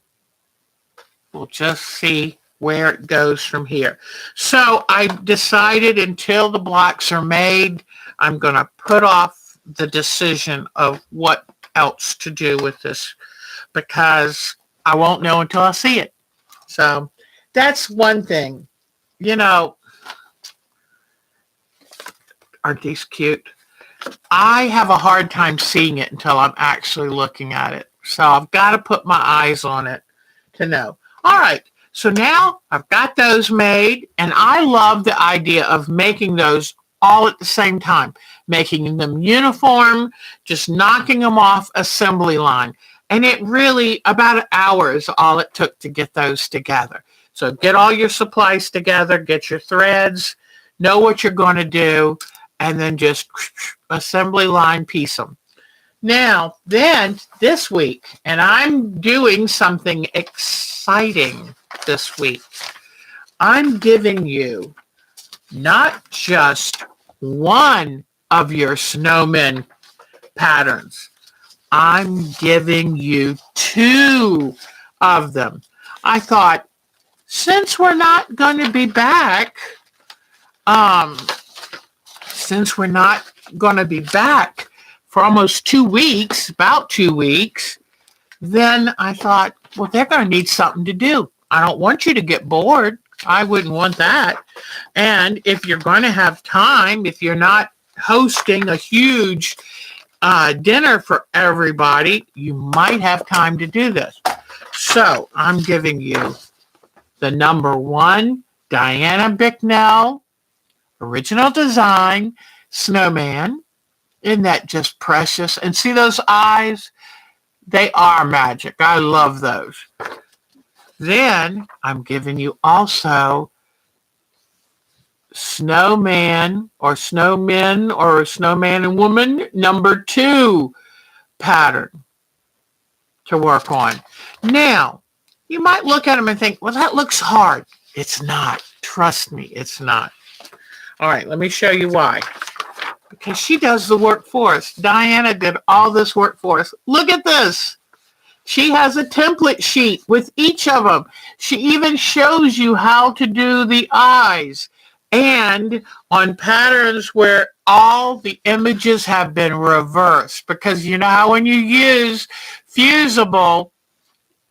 Speaker 1: we'll just see where it goes from here. So I decided until the blocks are made, I'm going to put off the decision of what else to do with this because I won't know until I see it. So that's one thing. Aren't these cute? I have a hard time seeing it until I'm actually looking at it. So I've got to put my eyes on it to know. All right. So now I've got those made, and I love the idea of making those all at the same time, making them uniform, just knocking them off assembly line. And it really, about an hour is all it took to get those together. So get all your supplies together, get your threads, know what you're going to do, and then just assembly line piece them. Now, then this week, and I'm doing something exciting this week. I'm giving you not just one of your snowmen patterns. I'm giving you two of them. I thought, since we're not going to be back, for almost 2 weeks, about 2 weeks, then I thought, well, they're going to need something to do. I don't want you to get bored. I wouldn't want that. And if you're going to have time, if you're not hosting a huge dinner for everybody, you might have time to do this. So I'm giving you the number 1 Diana Bicknell original design snowman. Isn't that just precious? And see those eyes? They are magic. I love those. Then I'm giving you also snowman or snowmen or snowman and woman number 2 pattern to work on. Now, you might look at them and think, well, that looks hard. It's not. Trust me, it's not. All right, let me show you why. because she does the work for us. Diana did all this work for us. Look at this. She has a template sheet with each of them. She even shows you how to do the eyes. And on patterns where all the images have been reversed, because you know how when you use Fusible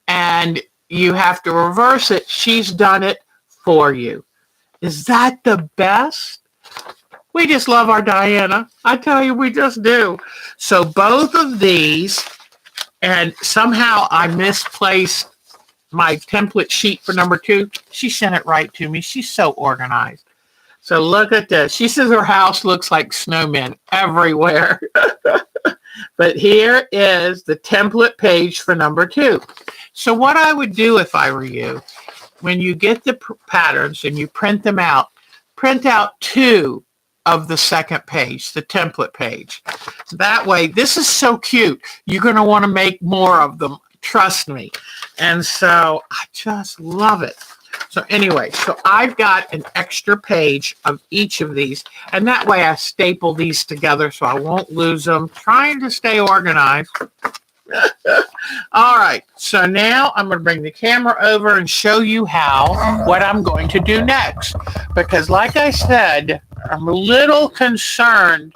Speaker 1: and you have to reverse it, she's done it for you. Is that the best? We just love our Diana. I tell you, we just do. So both of these, and somehow I misplaced my template sheet for number 2. She sent it right to me. She's so organized. So look at this. She says her house looks like snowmen everywhere. But here is the template page for number 2. So what I would do if I were you, when you get the patterns and you print them out, print out 2 of the second page, the template page. That way, this is so cute. You're going to want to make more of them. Trust me. And so I just love it. So anyway, so I've got an extra page of each of these, and that way I staple these together so I won't lose them. Trying to stay organized. All right, so now I'm going to bring the camera over and show you what I'm going to do next. Because like I said, I'm a little concerned.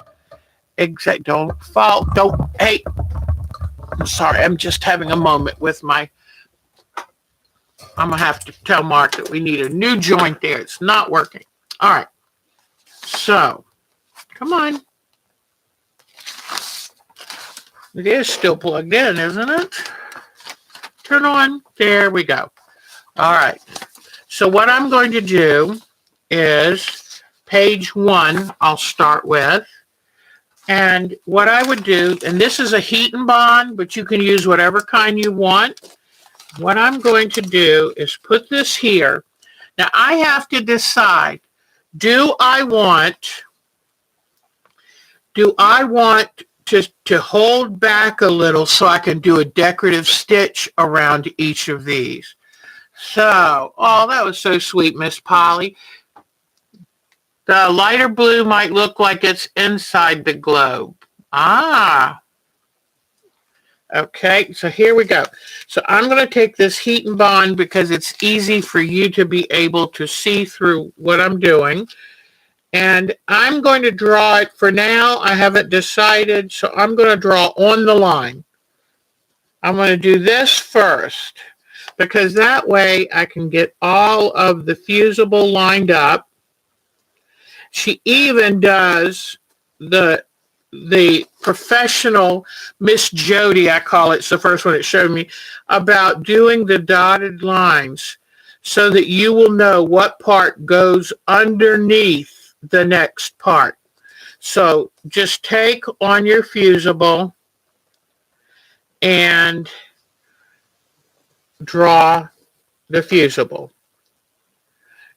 Speaker 1: Don't fall. Hey, I'm sorry. I'm just having a moment with I'm going to have to tell Mark that we need a new joint there. It's not working. All right. So, come on. It is still plugged in, isn't it? Turn on. There we go. All right. So what I'm going to do is page 1 I'll start with. And what I would do, and this is a heat and bond, but you can use whatever kind you want. What I'm going to do is put this here. Now I have to decide, do I want to hold back a little so I can do a decorative stitch around each of these? So, oh, that was so sweet, Miss Polly. The lighter blue might look like it's inside the globe. Ah. Okay, so here we go. So I'm going to take this heat and bond because it's easy for you to be able to see through what I'm doing. And I'm going to draw it for now. I haven't decided, so I'm going to draw on the line. I'm going to do this first because that way I can get all of the fusible lined up. She even does the professional Miss Jody, I call it, it's the first one it showed me, about doing the dotted lines so that you will know what part goes underneath the next part. So just take on your fusible and draw the fusible.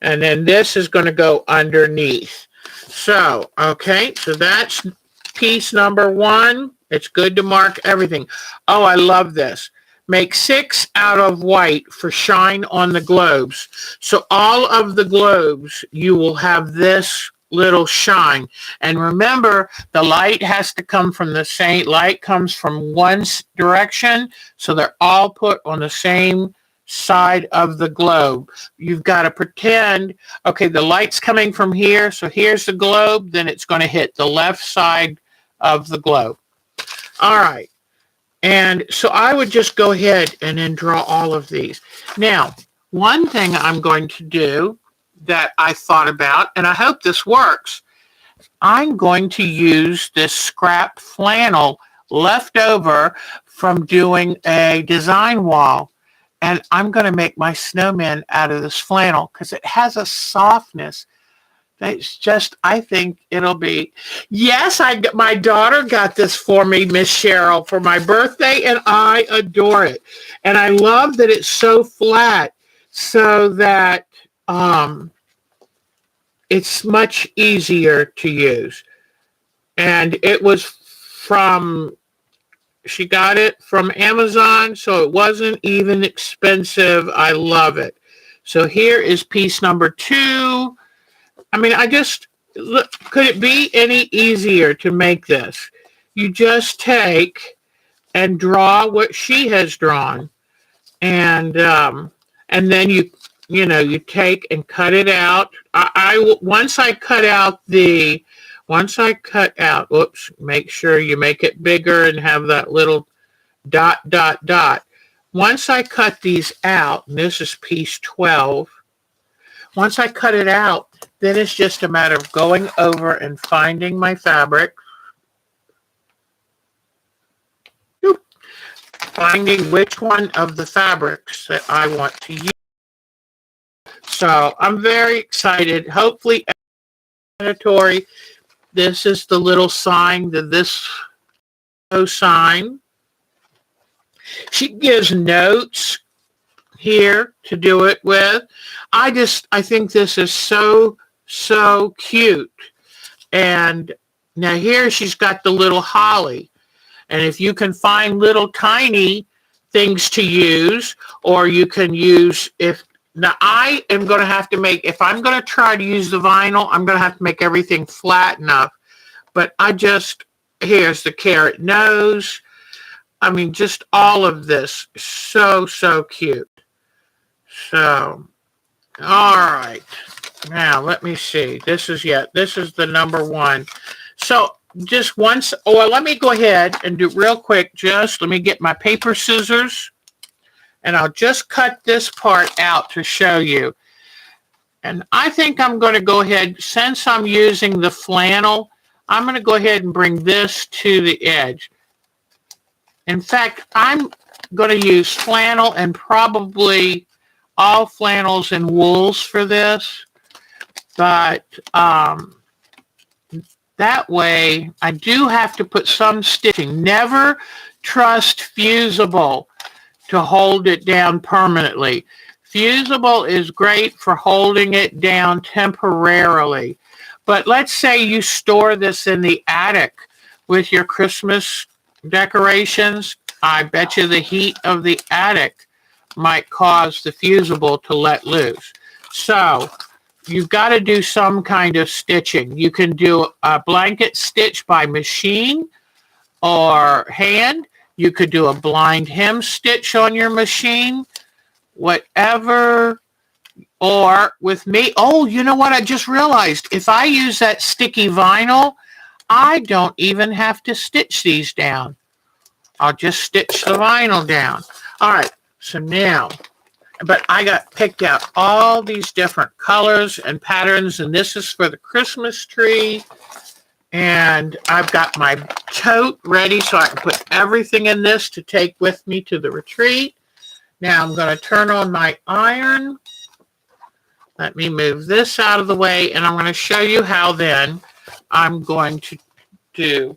Speaker 1: And then this is going to go underneath. So, okay, so that's piece number 1. It's good to mark everything. Oh, I love this. Make 6 out of white for shine on the globes. So all of the globes, you will have this little shine. And remember, the light has to come from the same, light comes from one direction, so they're all put on the same side of the globe. You've got to pretend, okay, the light's coming from here, so here's the globe, then it's going to hit the left side of the globe. All right. And so I would just go ahead and then draw all of these. Now, one thing I'm going to do that I thought about, and I hope this works, I'm going to use this scrap flannel left over from doing a design wall. And I'm going to make my snowman out of this flannel because it has a softness that's just, I think it'll be. Yes, my daughter got this for me, Miss Cheryl, for my birthday, and I adore it. And I love that it's so flat so that it's much easier to use. And it was from... She got it from Amazon, so it wasn't even expensive. I love it. So here is piece number 2. I mean, Look, could it be any easier to make this? You just take and draw what she has drawn, and then you take and cut it out. Once I cut out, whoops, make sure you make it bigger and have that little dot dot dot. Once I cut these out, and this is piece 12. Once I cut it out, then it's just a matter of going over and finding my fabric, finding which one of the fabrics that I want to use. So I'm very excited. Hopefully, explanatory. This is the little sign, this sign. She gives notes here to do it with. I think this is so cute. And now here she's got the little holly. And if you can find little tiny things to use, or you can use, now I am going to have to make, if I'm going to try to use the vinyl, I'm going to have to make everything flat enough. But here's the carrot nose. I mean, just all of this. So cute. So, all right. Now, let me see. This is the number one. So, just once, let me go ahead and do real quick. Let me get my paper scissors, and I'll just cut this part out to show you. And I think I'm going to go ahead, since I'm using the flannel, I'm going to go ahead and bring this to the edge. In fact, I'm going to use flannel and probably all flannels and wools for this. But that way, I do have to put some stitching. Never trust fusible to hold it down permanently. Fusible is great for holding it down temporarily. But let's say you store this in the attic with your Christmas decorations. I bet you the heat of the attic might cause the fusible to let loose. So you've got to do some kind of stitching. You can do a blanket stitch by machine or hand. You could do a blind hem stitch on your machine, whatever. Or with me, you know what? I just realized if I use that sticky vinyl, I don't even have to stitch these down. I'll just stitch the vinyl down. All right, so now, but I got picked out all these different colors and patterns, and this is for the Christmas tree. And I've got my tote ready so I can put everything in this to take with me to the retreat. Now I'm going to turn on my iron. Let me move this out of the way, and I'm going to show you how then I'm going to do.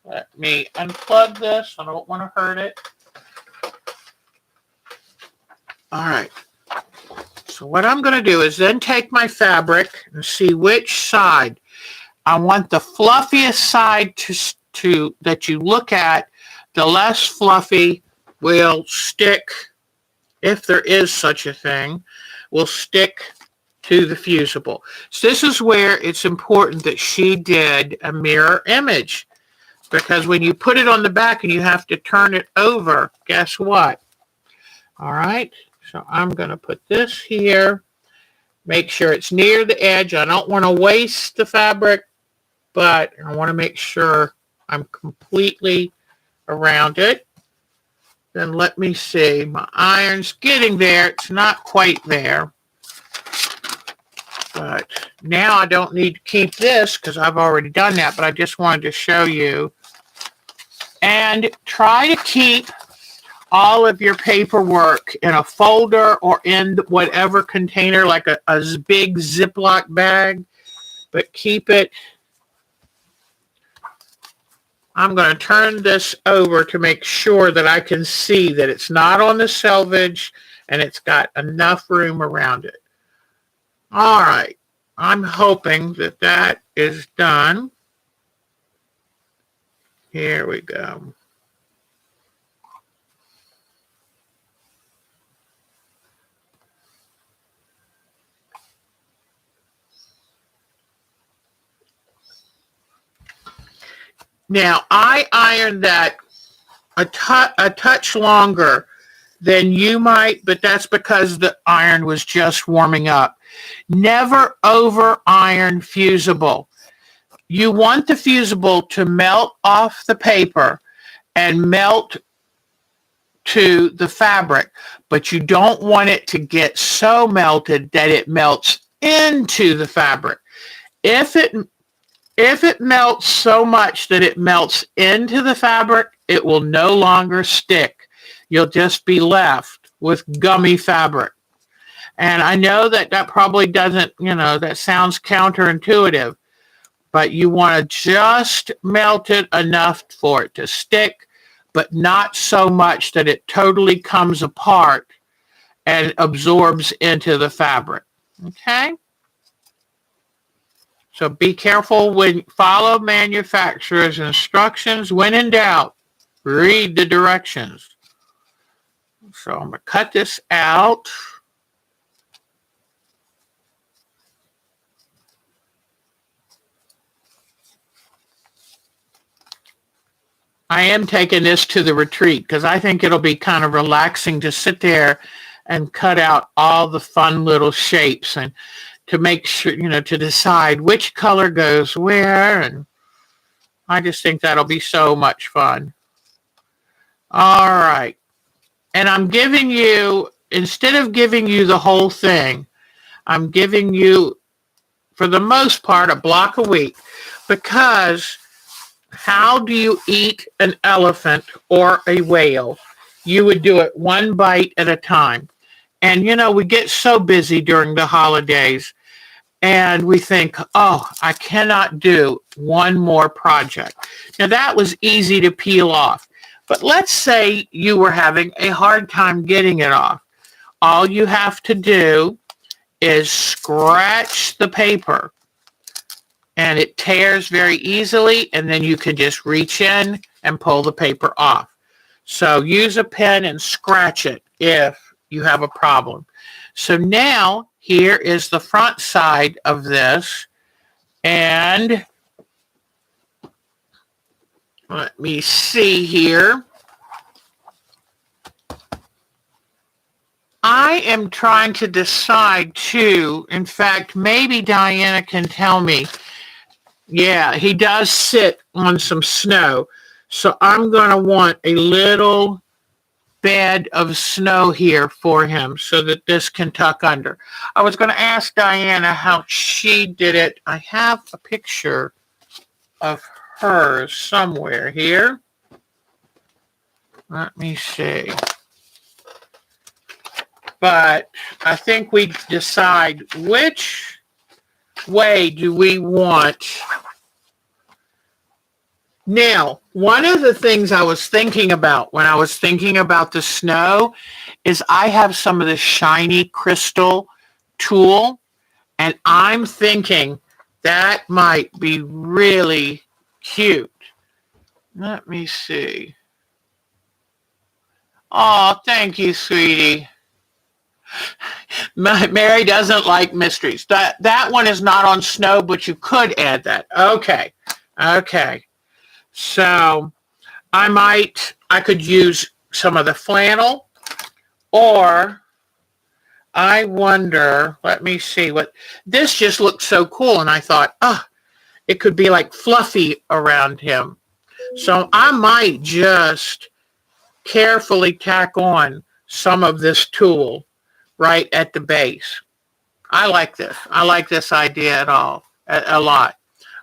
Speaker 1: Let me unplug this. I don't want to hurt it. All right. So what I'm going to do is then take my fabric and see which side. I want the fluffiest side to that you look at. The less fluffy will stick, if there is such a thing, will stick to the fusible. So this is where it's important that she did a mirror image, because when you put it on the back and you have to turn it over, guess what? All right, so I'm going to put this here. Make sure it's near the edge. I don't want to waste the fabric, but I want to make sure I'm completely around it. Then let me see. My iron's getting there. It's not quite there. But now I don't need to keep this because I've already done that, but I just wanted to show you. And try to keep all of your paperwork in a folder or in whatever container, like a big Ziploc bag, but keep it. I'm going to turn this over to make sure that I can see that it's not on the selvage and it's got enough room around it. All right. I'm hoping that that is done. Here we go. Now, I ironed that a touch longer than you might, but that's because the iron was just warming up. Never over iron fusible. You want the fusible to melt off the paper and melt to the fabric, but you don't want it to get so melted that it melts into the fabric. If it melts so much that it melts into the fabric, it will no longer stick. You'll just be left with gummy fabric. And I know that that probably doesn't, that sounds counterintuitive, but you want to just melt it enough for it to stick, but not so much that it totally comes apart and absorbs into the fabric. Okay? So be careful when follow manufacturer's instructions. When in doubt, read the directions. So I'm going to cut this out. I am taking this to the retreat because I think it'll be kind of relaxing to sit there and cut out all the fun little shapes and to make sure, to decide which color goes where. And I just think that'll be so much fun. All right. And I'm giving you, instead of giving you the whole thing, I'm giving you, for the most part, a block a week, because how do you eat an elephant or a whale? You would do it one bite at a time. And, we get so busy during the holidays and we think, oh, I cannot do one more project. Now, that was easy to peel off. But let's say you were having a hard time getting it off. All you have to do is scratch the paper, and it tears very easily, and then you can just reach in and pull the paper off. So use a pen and scratch it if you have a problem. So now here is the front side of this, and let me see here. I am trying to decide too. In fact, maybe Diana can tell me. Yeah, he does sit on some snow. So I'm going to want a little bed of snow here for him so that this can tuck under. I was going to ask Diana how she did it. I have a picture of hers somewhere here. Let me see. But I think we decide which way do we want. Now, one of the things I was thinking about when I was thinking about the snow is I have some of this shiny crystal tulle, and I'm thinking that might be really cute. Let me see. Oh, thank you, sweetie. Mary doesn't like mysteries. That one is not on snow, but you could add that. Okay. So I could use some of the flannel, or I wonder, let me see what, this just looked so cool, and I thought, it could be like fluffy around him. So I might just carefully tack on some of this tulle right at the base. I like this. I like this idea a lot.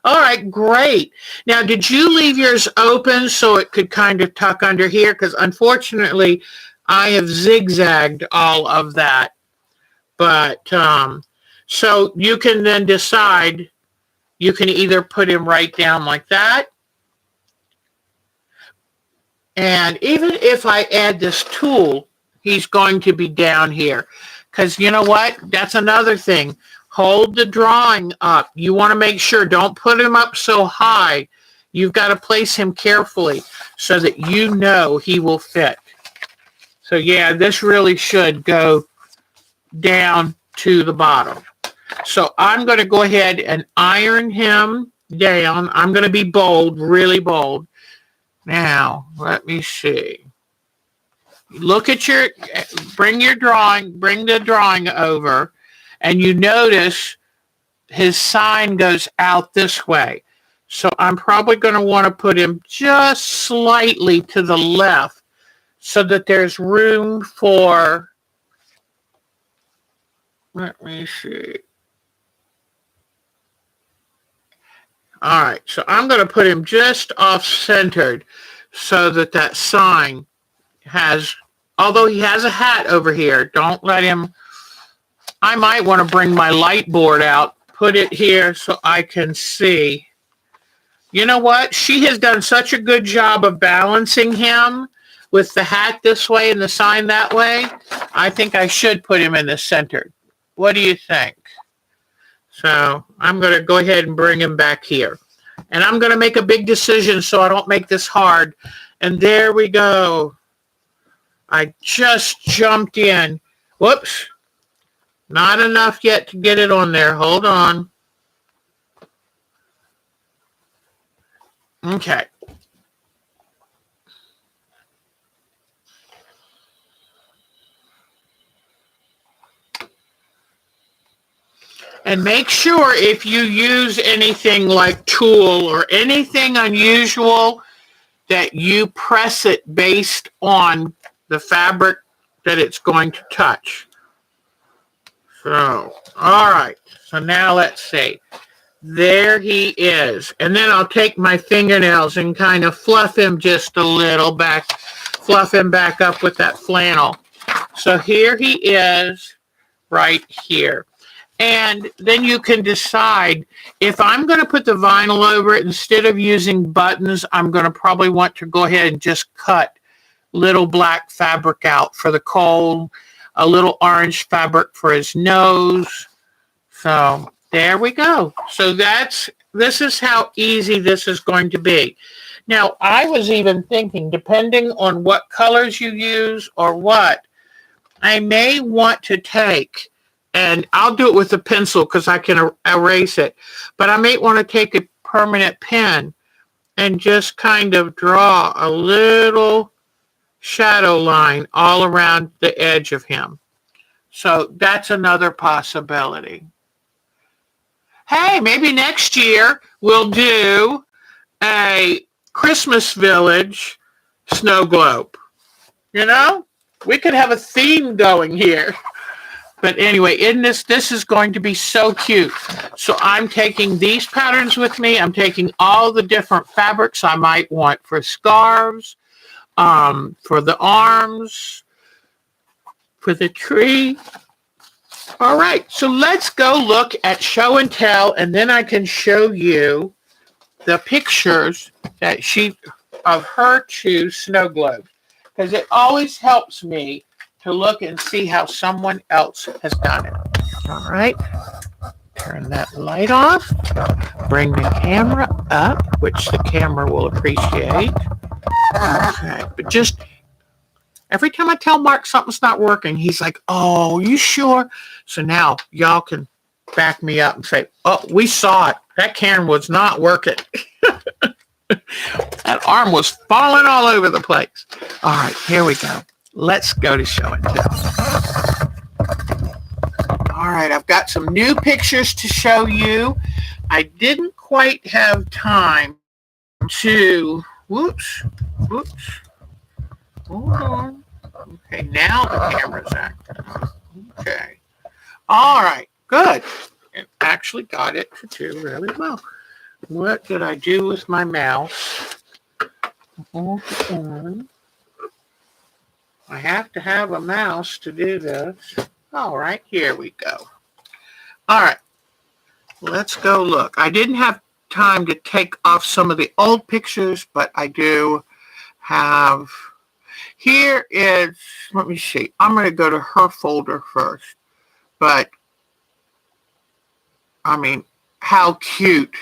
Speaker 1: All right, great. Now, did you leave yours open so it could kind of tuck under here? Because unfortunately, I have zigzagged all of that. But, so you can then decide, you can either put him right down like that. And even if I add this tulle, he's going to be down here. Because you know what? That's another thing. Hold the drawing up. You want to make sure, don't put him up so high. You've got to place him carefully so that you know he will fit. So yeah, this really should go down to the bottom. So I'm going to go ahead and iron him down. I'm going to be bold, really bold. Now, let me see. Look at bring the drawing over, and you notice his sign goes out this way. So I'm probably going to want to put him just slightly to the left so that there's room for, let me see. All right, so I'm going to put him just off-centered so that that sign has, although he has a hat over here, don't let him, I might want to bring my light board out, put it here so I can see. You know what? She has done such a good job of balancing him with the hat this way and the sign that way. I think I should put him in the center. What do you think? So I'm going to go ahead and bring him back here. And I'm going to make a big decision so I don't make this hard. And there we go. I just jumped in. Whoops. Not enough yet to get it on there. Hold on. Okay. And make sure if you use anything like tulle or anything unusual that you press it based on the fabric that it's going to touch. So, all right. So now let's see. There he is. And then I'll take my fingernails and kind of fluff him just a little back, fluff him back up with that flannel. So here he is right here. And then you can decide if I'm going to put the vinyl over it, instead of using buttons, I'm going to probably want to go ahead and just cut little black fabric out for the coal, a little orange fabric for his nose. So there we go. So this is how easy this is going to be. Now, I was even thinking, depending on what colors you use or what, I may want to take, and I'll do it with a pencil because I can erase it, but I may want to take a permanent pen and just kind of draw a little shadow line all around the edge of him. So that's another possibility. Hey, maybe next year we'll do a Christmas Village snow globe. You know, we could have a theme going here. But anyway, this is going to be so cute. So I'm taking these patterns with me. I'm taking all the different fabrics I might want for scarves, for the arms, for the tree. All right, so let's go look at show and tell, and then I can show you the pictures that of her two snow globes, because it always helps me to look and see how someone else has done it. All right, turn that light off, bring the camera up, which the camera will appreciate. Okay, but just every time I tell Mark something's not working, he's like, oh, you sure? So now y'all can back me up and say, oh, we saw it. That camera was not working. That arm was falling all over the place. All right, here we go. Let's go to show and tell. All right, I've got some new pictures to show you. I didn't quite have time to, whoops. Hold on. Okay, now the camera's acting. Okay. All right, good. It actually got it to do really well. What did I do with my mouse? Hold on. I have to have a mouse to do this. All right, here we go. All right, let's go look. I didn't have time to take off some of the old pictures, but I do have. Here is, let me see. I'm going to go to her folder first. But, I mean, how cute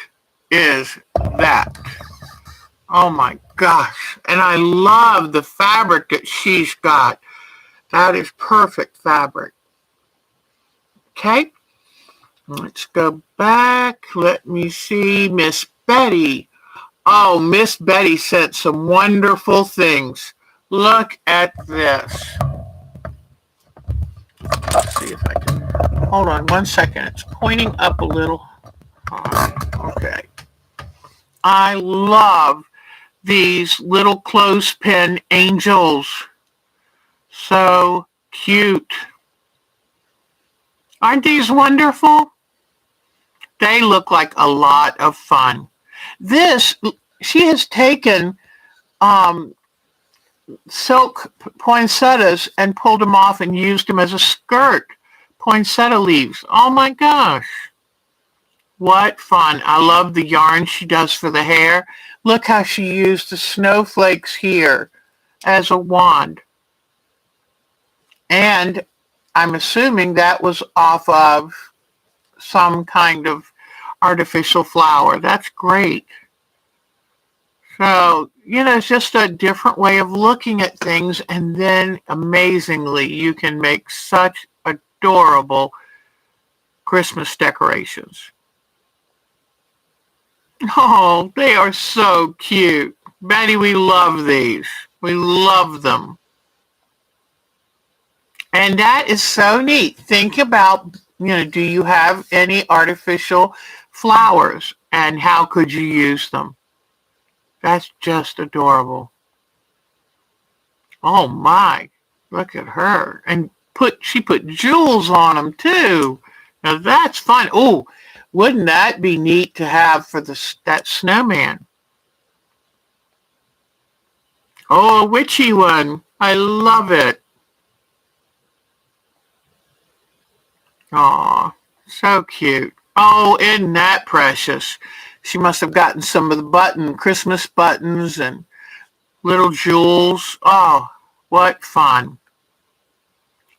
Speaker 1: is that? Oh my gosh. And I love the fabric that she's got. That is perfect fabric. Okay. Let's go back. Let me see. Miss Betty. Oh, Miss Betty sent some wonderful things. Look at this. Let's see if I can. Hold on 1 second. It's pointing up a little. Okay. I love these little clothespin angels. So cute. Aren't these wonderful? They look like a lot of fun. This, she has taken silk poinsettias and pulled them off and used them as a skirt. Poinsettia leaves. Oh my gosh. What fun. I love the yarn she does for the hair. Look how she used the snowflakes here as a wand. And I'm assuming that was off of some kind of artificial flower. That's great. So, it's just a different way of looking at things, and then amazingly, you can make such adorable Christmas decorations. Oh, they are so cute. Betty, we love these. We love them. And that is so neat. Think about, do you have any artificial flowers, and how could you use them? That's just adorable. Oh my, look at her. And she put jewels on them too. Now that's fun. Oh, wouldn't that be neat to have for that snowman? Oh, a witchy one. I love it. Aw, so cute. Oh, isn't that precious? She must have gotten some of the Christmas buttons and little jewels. Oh, what fun.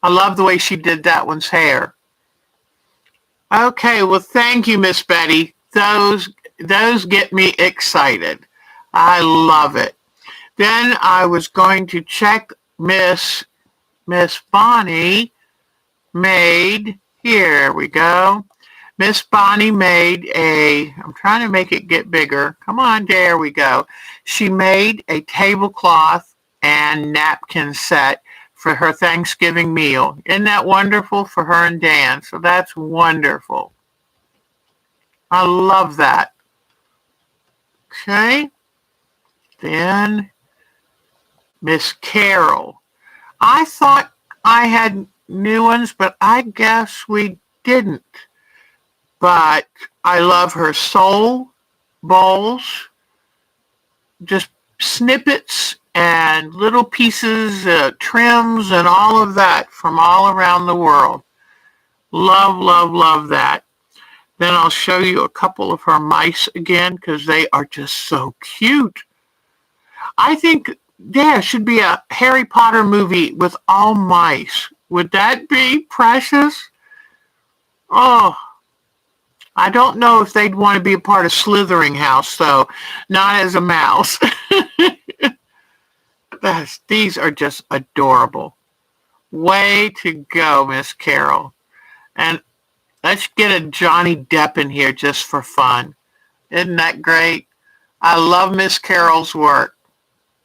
Speaker 1: I love the way she did that one's hair. Okay, well, thank you, Miss Betty. Those get me excited. I love it. Then I was going to check Miss Bonnie made, here we go. Miss Bonnie made I'm trying to make it get bigger. Come on, there we go. She made a tablecloth and napkin set for her Thanksgiving meal. Isn't that wonderful for her and Dan? So that's wonderful. I love that. Okay. Then Miss Carol. I thought I had new ones, but I guess we didn't. But I love her soul bowls, just snippets and little pieces, trims, and all of that from all around the world. Love, love, love that. Then I'll show you a couple of her mice again because they are just so cute. I think there should be a Harry Potter movie with all mice. Would that be precious? Oh, I don't know if they'd want to be a part of Slithering House, though. Not as a mouse. These are just adorable. Way to go, Miss Carol. And let's get a Johnny Depp in here just for fun. Isn't that great? I love Miss Carol's work.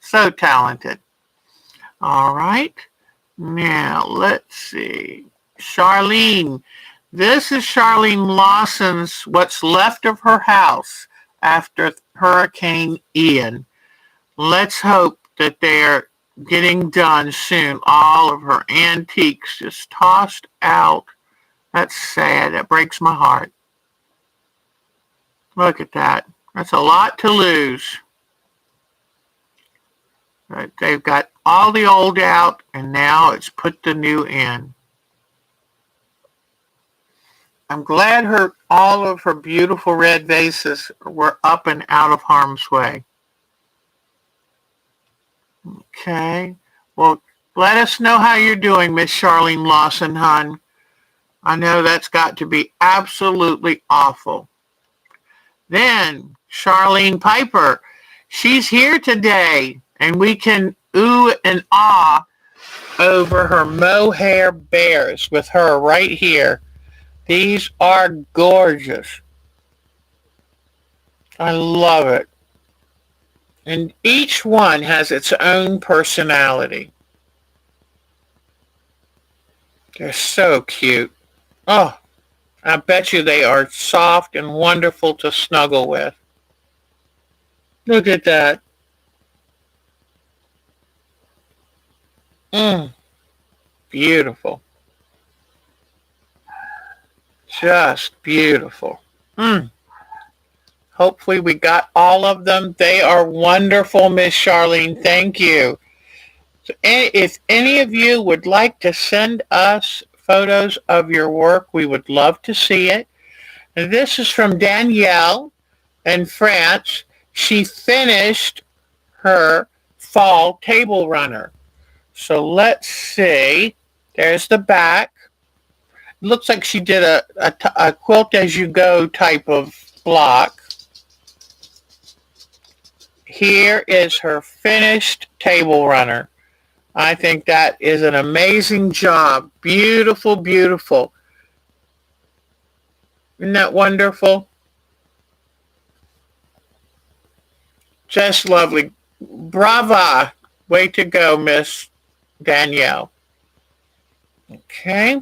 Speaker 1: So talented. All right. Now, let's see. Charlene. This is Charlene Lawson's What's Left of Her House after Hurricane Ian. Let's hope that they're getting done soon. All of her antiques just tossed out. That's sad. That breaks my heart. Look at that. That's a lot to lose. But they've got all the old out, and now it's put the new in. I'm glad all of her beautiful red vases were up and out of harm's way. Okay. Well, let us know how you're doing, Miss Charlene Lawson, hon. I know that's got to be absolutely awful. Then, Charlene Piper. She's here today, and we can ooh and ah over her mohair bears with her right here. These are gorgeous. I love it. And each one has its own personality. They're so cute. Oh, I bet you they are soft and wonderful to snuggle with. Look at that. Mm, beautiful. Just beautiful. Mm. Hopefully we got all of them. They are wonderful, Miss Charlene. Thank you. So if any of you would like to send us photos of your work, we would love to see it. And this is from Danielle in France. She finished her fall table runner. So let's see. There's the back. Looks like she did a quilt as you go type of block. Here is her finished table runner. I think that is an amazing job. Beautiful, beautiful. Isn't that wonderful? Just lovely. Brava. Way to go, Miss Danielle. Okay.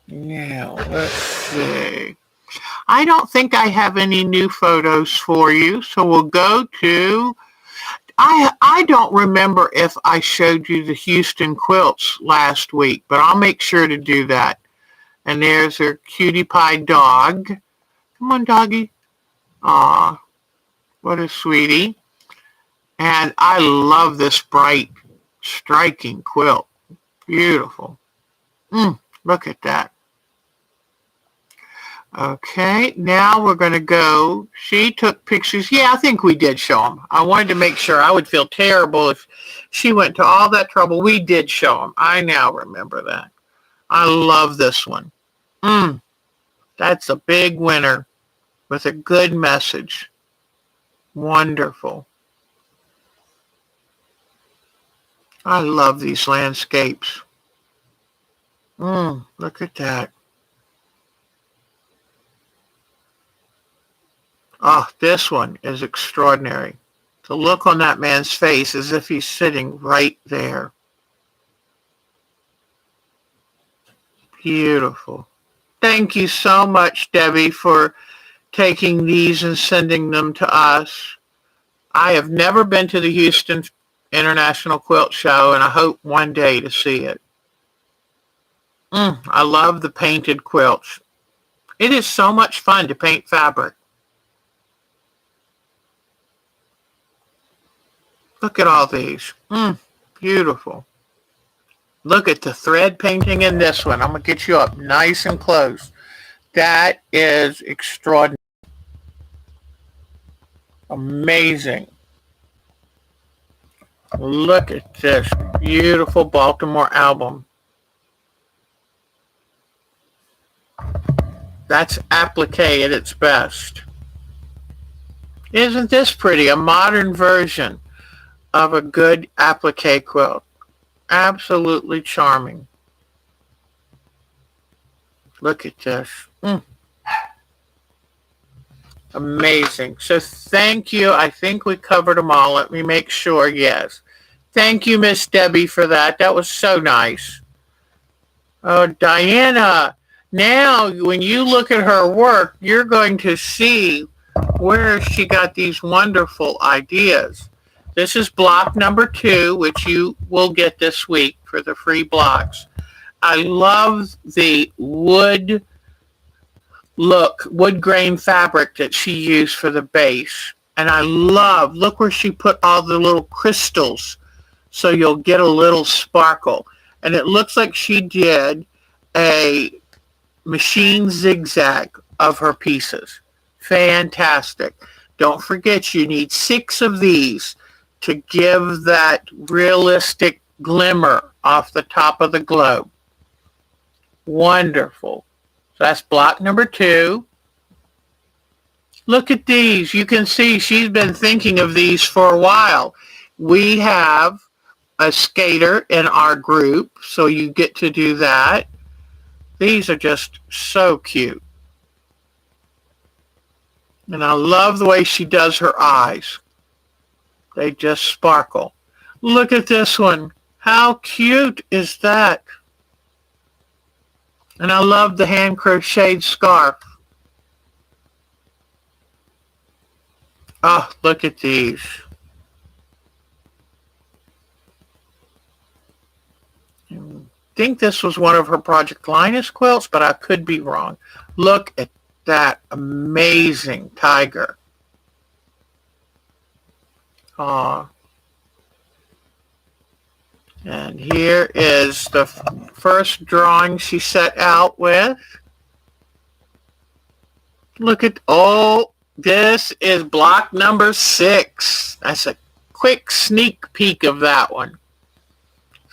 Speaker 1: Now, let's see. I don't think I have any new photos for you, so we'll go to... I don't remember if I showed you the Houston quilts last week, but I'll make sure to do that. And there's her cutie pie dog. Come on, doggy. Aw, what a sweetie. And I love this bright, striking quilt. Beautiful. Look at that. Okay, now we're going to go. She took pictures. Yeah, I think we did show them. I wanted to make sure. I would feel terrible if she went to all that trouble. We did show them. I now remember that. I love this one. That's a big winner with a good message. Wonderful. I love these landscapes. Look at that. Oh, this one is extraordinary. The look on that man's face as if he's sitting right there. Beautiful. Thank you so much, Debbie, for taking these and sending them to us. I have never been to the Houston International Quilt Show, and I hope one day to see it. I love the painted quilts. It is so much fun to paint fabric. Look at all these. Beautiful. Look at the thread painting in this one. I'm going to get you up nice and close. That is extraordinary. Amazing. Look at this beautiful Baltimore album. That's applique at its best. Isn't this pretty? A modern version of a good applique quilt. Absolutely charming. Look at this. Amazing. So thank you. I think we covered them all. Let me make sure. Yes. Thank you, Miss Debbie, for that. That was so nice. Oh, Diana. Now, when you look at her work, you're going to see where she got these wonderful ideas. This is block number 2, which you will get this week for the free blocks. I love the wood grain fabric that she used for the base. And I love, look where she put all the little crystals so you'll get a little sparkle. And it looks like she did a machine zigzag of her pieces. Fantastic. Don't forget you need 6 of these to give that realistic glimmer off the top of the globe. Wonderful. So that's block number 2. Look at these. You can see she's been thinking of these for a while. We have a skater in our group, so you get to do that. These are just so cute. And I love the way she does her eyes. They just sparkle. Look at this one. How cute is that? And I love the hand crocheted scarf. Oh, look at these. I think this was one of her Project Linus quilts, but I could be wrong. Look at that amazing tiger. Aw. And here is the first drawing she set out with. Look at, oh, this is block number 6. That's a quick sneak peek of that one.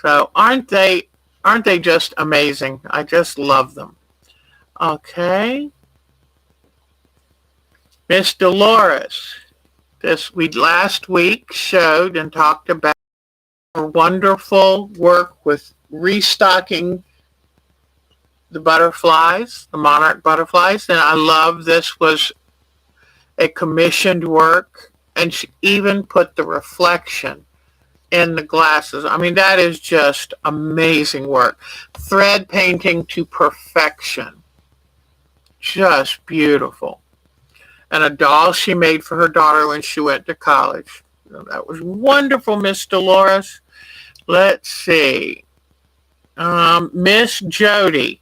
Speaker 1: So aren't they just amazing? I just love them. Okay. Miss Dolores. We last week showed and talked about her wonderful work with restocking the butterflies, the monarch butterflies, and I love this was a commissioned work, and she even put the reflection in the glasses. I mean, that is just amazing work. Thread painting to perfection. Just beautiful. And a doll she made for her daughter when she went to college. That was wonderful, Miss Dolores. Let's see. Miss Jody.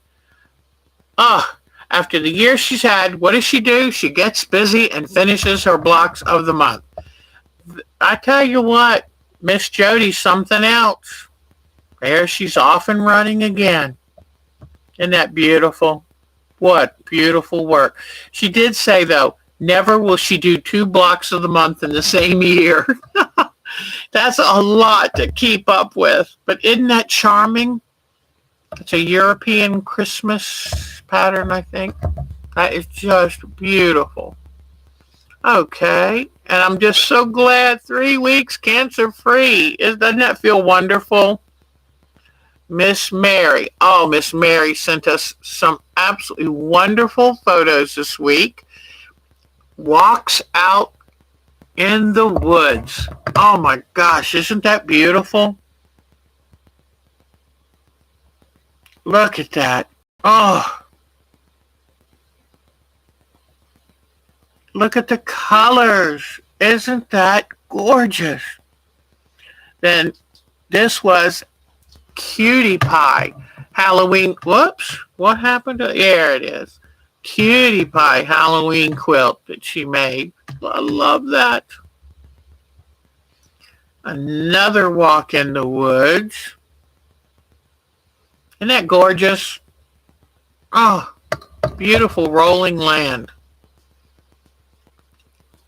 Speaker 1: After the year she's had, what does she do? She gets busy and finishes her blocks of the month. I tell you what, Miss Jody's something else. There she's off and running again. Isn't that beautiful? What beautiful work. She did say, though, never will she do 2 blocks of the month in the same year. That's a lot to keep up with. But isn't that charming? It's a European Christmas pattern, I think. That is just beautiful. Okay. And I'm just so glad 3 weeks cancer-free. Doesn't that feel wonderful? Miss Mary. Oh, Miss Mary sent us some absolutely wonderful photos this week. Walks out in the woods. Oh my gosh, isn't that beautiful? Look at that. Oh. Look at the colors. Isn't that gorgeous? Then this was Cutie Pie Halloween. Whoops. What happened to, there it is. Cutie Pie Halloween quilt that she made. I love that. Another walk in the woods. Isn't that gorgeous? Oh, beautiful rolling land.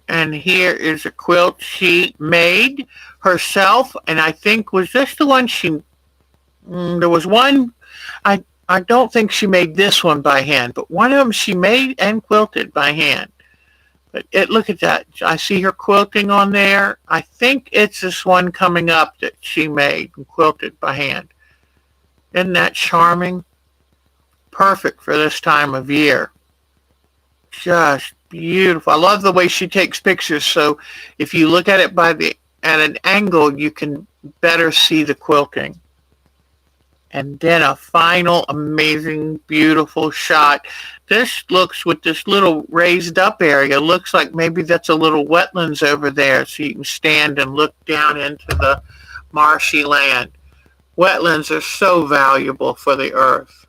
Speaker 1: And here is a quilt she made herself. And I think, was this the one she, there was one, I don't think she made this one by hand, but one of them she made and quilted by hand. But look at that. I see her quilting on there. I think it's this one coming up that she made and quilted by hand. Isn't that charming? Perfect for this time of year. Just beautiful. I love the way she takes pictures, so if you look at it at an angle, you can better see the quilting. And then a final amazing, beautiful shot. This looks, with this little raised up area, looks like maybe that's a little wetlands over there, so you can stand and look down into the marshy land. Wetlands are so valuable for the earth.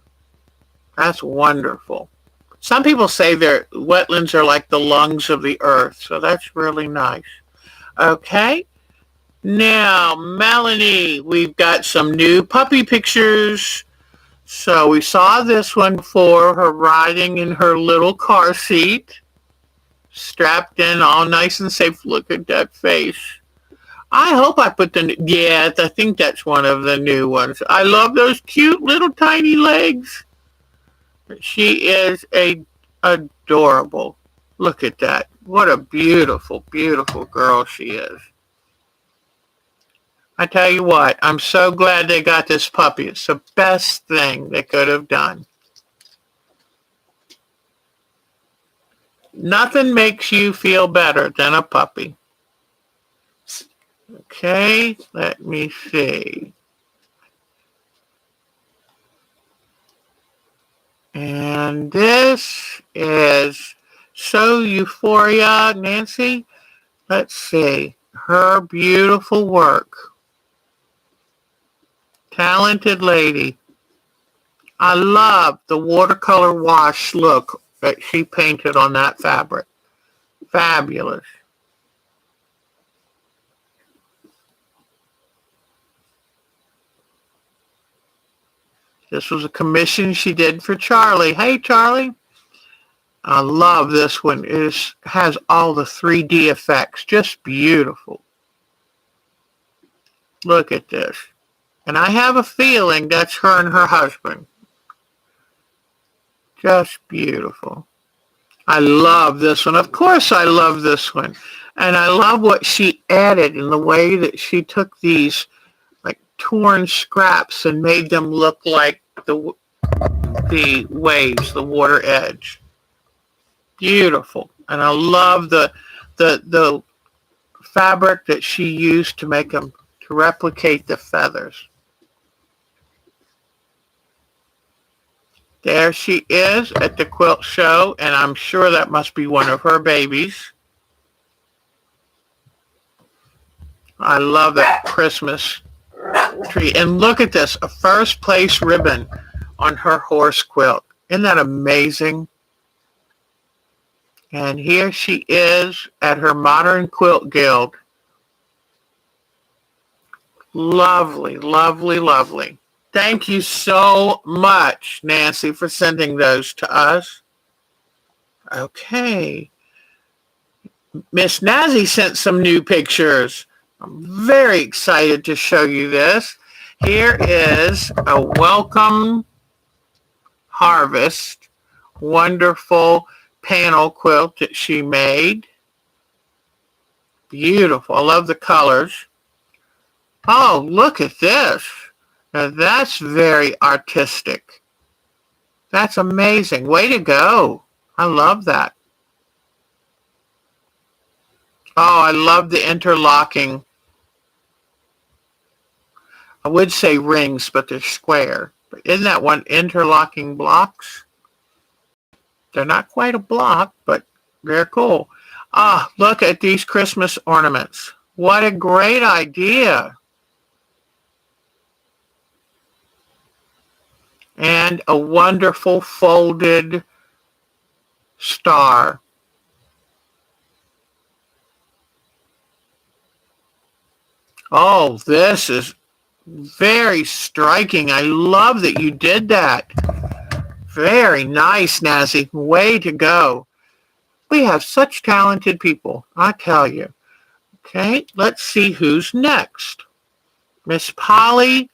Speaker 1: That's wonderful. Some people say wetlands are like the lungs of the earth, so that's really nice. Okay. Now, Melanie, we've got some new puppy pictures. So we saw this one for her riding in her little car seat, strapped in, all nice and safe. Look at that face. I hope I put yeah, I think that's one of the new ones. I love those cute little tiny legs. She is adorable. Look at that. What a beautiful, beautiful girl she is. I tell you what, I'm so glad they got this puppy. It's the best thing they could have done. Nothing makes you feel better than a puppy. Okay, let me see. And this is So Euphoria, Nancy. Let's see. Her beautiful work. Talented lady. I love the watercolor wash look that she painted on that fabric. Fabulous. This was a commission she did for Charlie. Hey, Charlie. I love this one. It has all the 3D effects. Just beautiful. Look at this. And I have a feeling that's her and her husband. Just beautiful. I love this one. Of course I love this one. And I love what she added in the way that she took these like torn scraps and made them look like the waves, the water edge. Beautiful. And I love the fabric that she used to make them, to replicate the feathers. There she is at the quilt show, and I'm sure that must be one of her babies. I love that Christmas tree. And look at this, a first place ribbon on her horse quilt. Isn't that amazing? And here she is at her Modern Quilt Guild. Lovely, lovely, lovely. Thank you so much, Nancy, for sending those to us. Okay. Miss Nazi sent some new pictures. I'm very excited to show you this. Here is a Welcome Harvest wonderful panel quilt that she made. Beautiful. I love the colors. Oh, look at this. Now that's very artistic. That's amazing. Way to go. I love that. Oh, I love the interlocking. I would say rings, but they're square. But isn't that one interlocking blocks? They're not quite a block, but they're cool. Ah, look at these Christmas ornaments. What a great idea. And a wonderful folded star. Oh, this is very striking. I love that you did that. Very nice, Nazi. Way to go. We have such talented people, I tell you. Okay, let's see who's next. Miss Polly.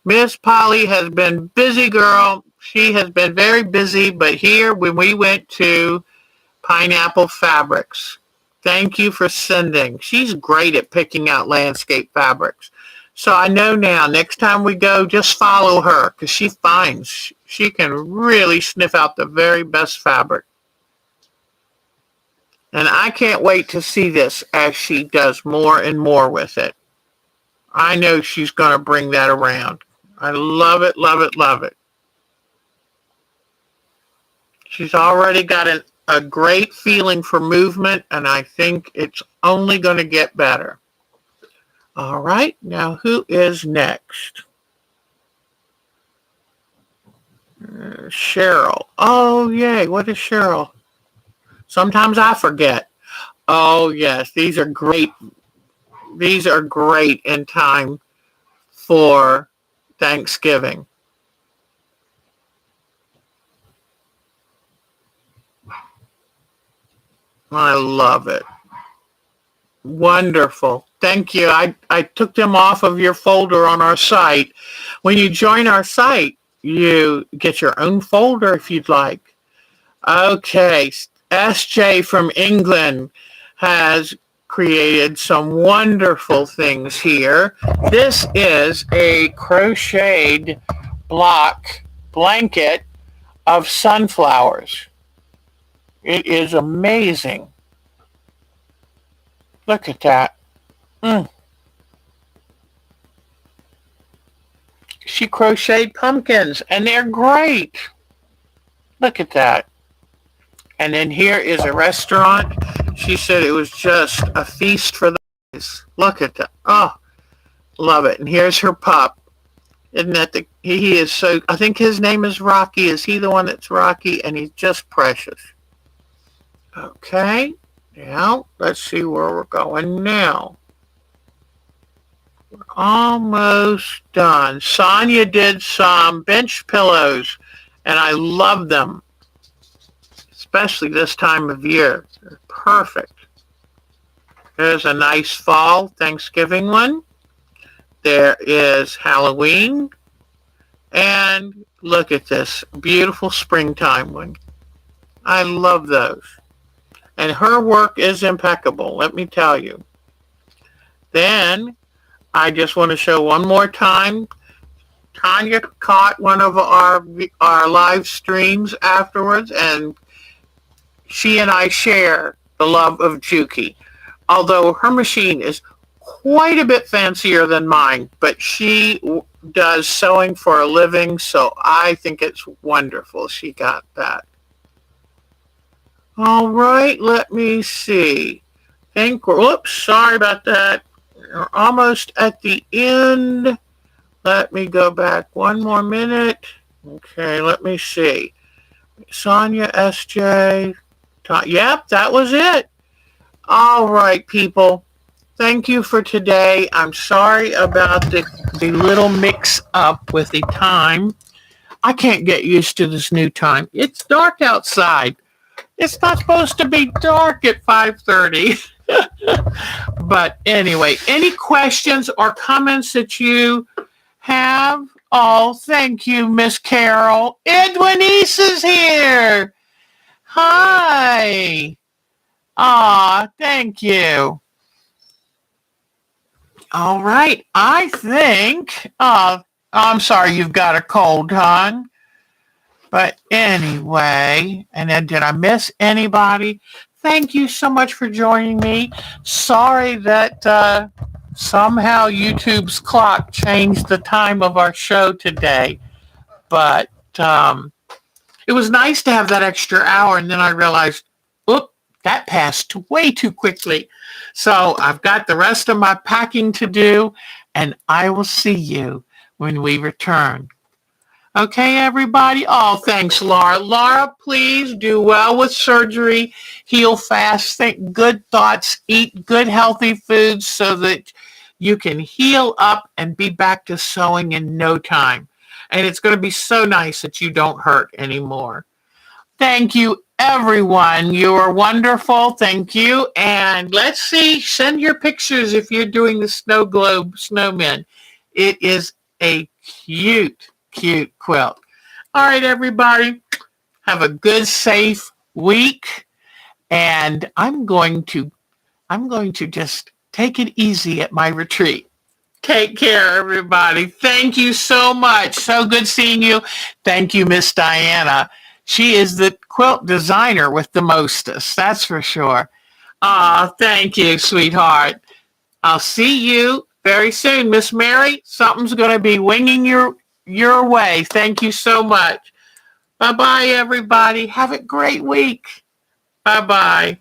Speaker 1: Miss Polly has been busy, girl. She has been very busy, but here when we went to Pineapple Fabrics, thank you for sending. She's great at picking out landscape fabrics. So I know now, next time we go, just follow her because she can really sniff out the very best fabric. And I can't wait to see this as she does more and more with it. I know she's going to bring that around. I love it, love it, love it. She's already got a great feeling for movement, and I think it's only going to get better. All right, now who is next? Cheryl. Oh, yay, what is Cheryl? Sometimes I forget. Oh, yes, these are great. These are great in time for Thanksgiving. I love it. Wonderful. Thank you. I took them off of your folder on our site. When you join our site, you get your own folder if you'd like. Okay. SJ from England has created some wonderful things here. This is a crocheted block blanket of sunflowers. It is amazing. Look at that. Mm. She crocheted pumpkins, and they're great. Look at that. And then here is a restaurant. She said it was just a feast for the eyes. Look at that. Oh, love it. And here's her pup. Isn't that he is so, I think his name is Rocky. Is he the one that's Rocky? And he's just precious. Okay. Now, let's see where we're going now. We're almost done. Sonia did some bench pillows, and I love them, especially this time of year. They're perfect. There's a nice fall Thanksgiving one. There is Halloween. And look at this beautiful springtime one. I love those. And her work is impeccable, let me tell you. Then I just want to show one more time. Tanya caught one of our live streams afterwards, and she and I share the love of Juki. Although her machine is quite a bit fancier than mine, but she does sewing for a living, so I think it's wonderful she got that. All right, let me see. Whoops, sorry about that. We're almost at the end. Let me go back one more minute. Okay, let me see. Sonia, SJ. Yep, that was it. All right, people. Thank you for today. I'm sorry about the little mix up with the time. I can't get used to this new time. It's dark outside. It's not supposed to be dark at 5:30. But anyway, any questions or comments that you have? Oh, thank you, Miss Carol. Edwinice is here. Hi. Aw, thank you. All right. I think, I'm sorry you've got a cold, hon. But anyway, and then did I miss anybody? Thank you so much for joining me. Sorry that somehow YouTube's clock changed the time of our show today. But it was nice to have that extra hour, and then I realized, oop, that passed way too quickly. So I've got the rest of my packing to do, and I will see you when we return. Okay, everybody? Oh, thanks, Laura. Laura, please do well with surgery. Heal fast. Think good thoughts. Eat good, healthy foods so that you can heal up and be back to sewing in no time. And it's going to be so nice that you don't hurt anymore. Thank you, everyone. You are wonderful. Thank you. And let's see. Send your pictures if you're doing the snow globe snowmen. It is a cute quilt. All right, everybody. Have a good, safe week. And I'm going to just take it easy at my retreat. Take care, everybody. Thank you so much. So good seeing you. Thank you, Miss Diana. She is the quilt designer with the mostest. That's for sure. Thank you, sweetheart. I'll see you very soon. Miss Mary, something's going to be winging your way. Thank you so much. Bye-bye, everybody. Have a great week. Bye-bye.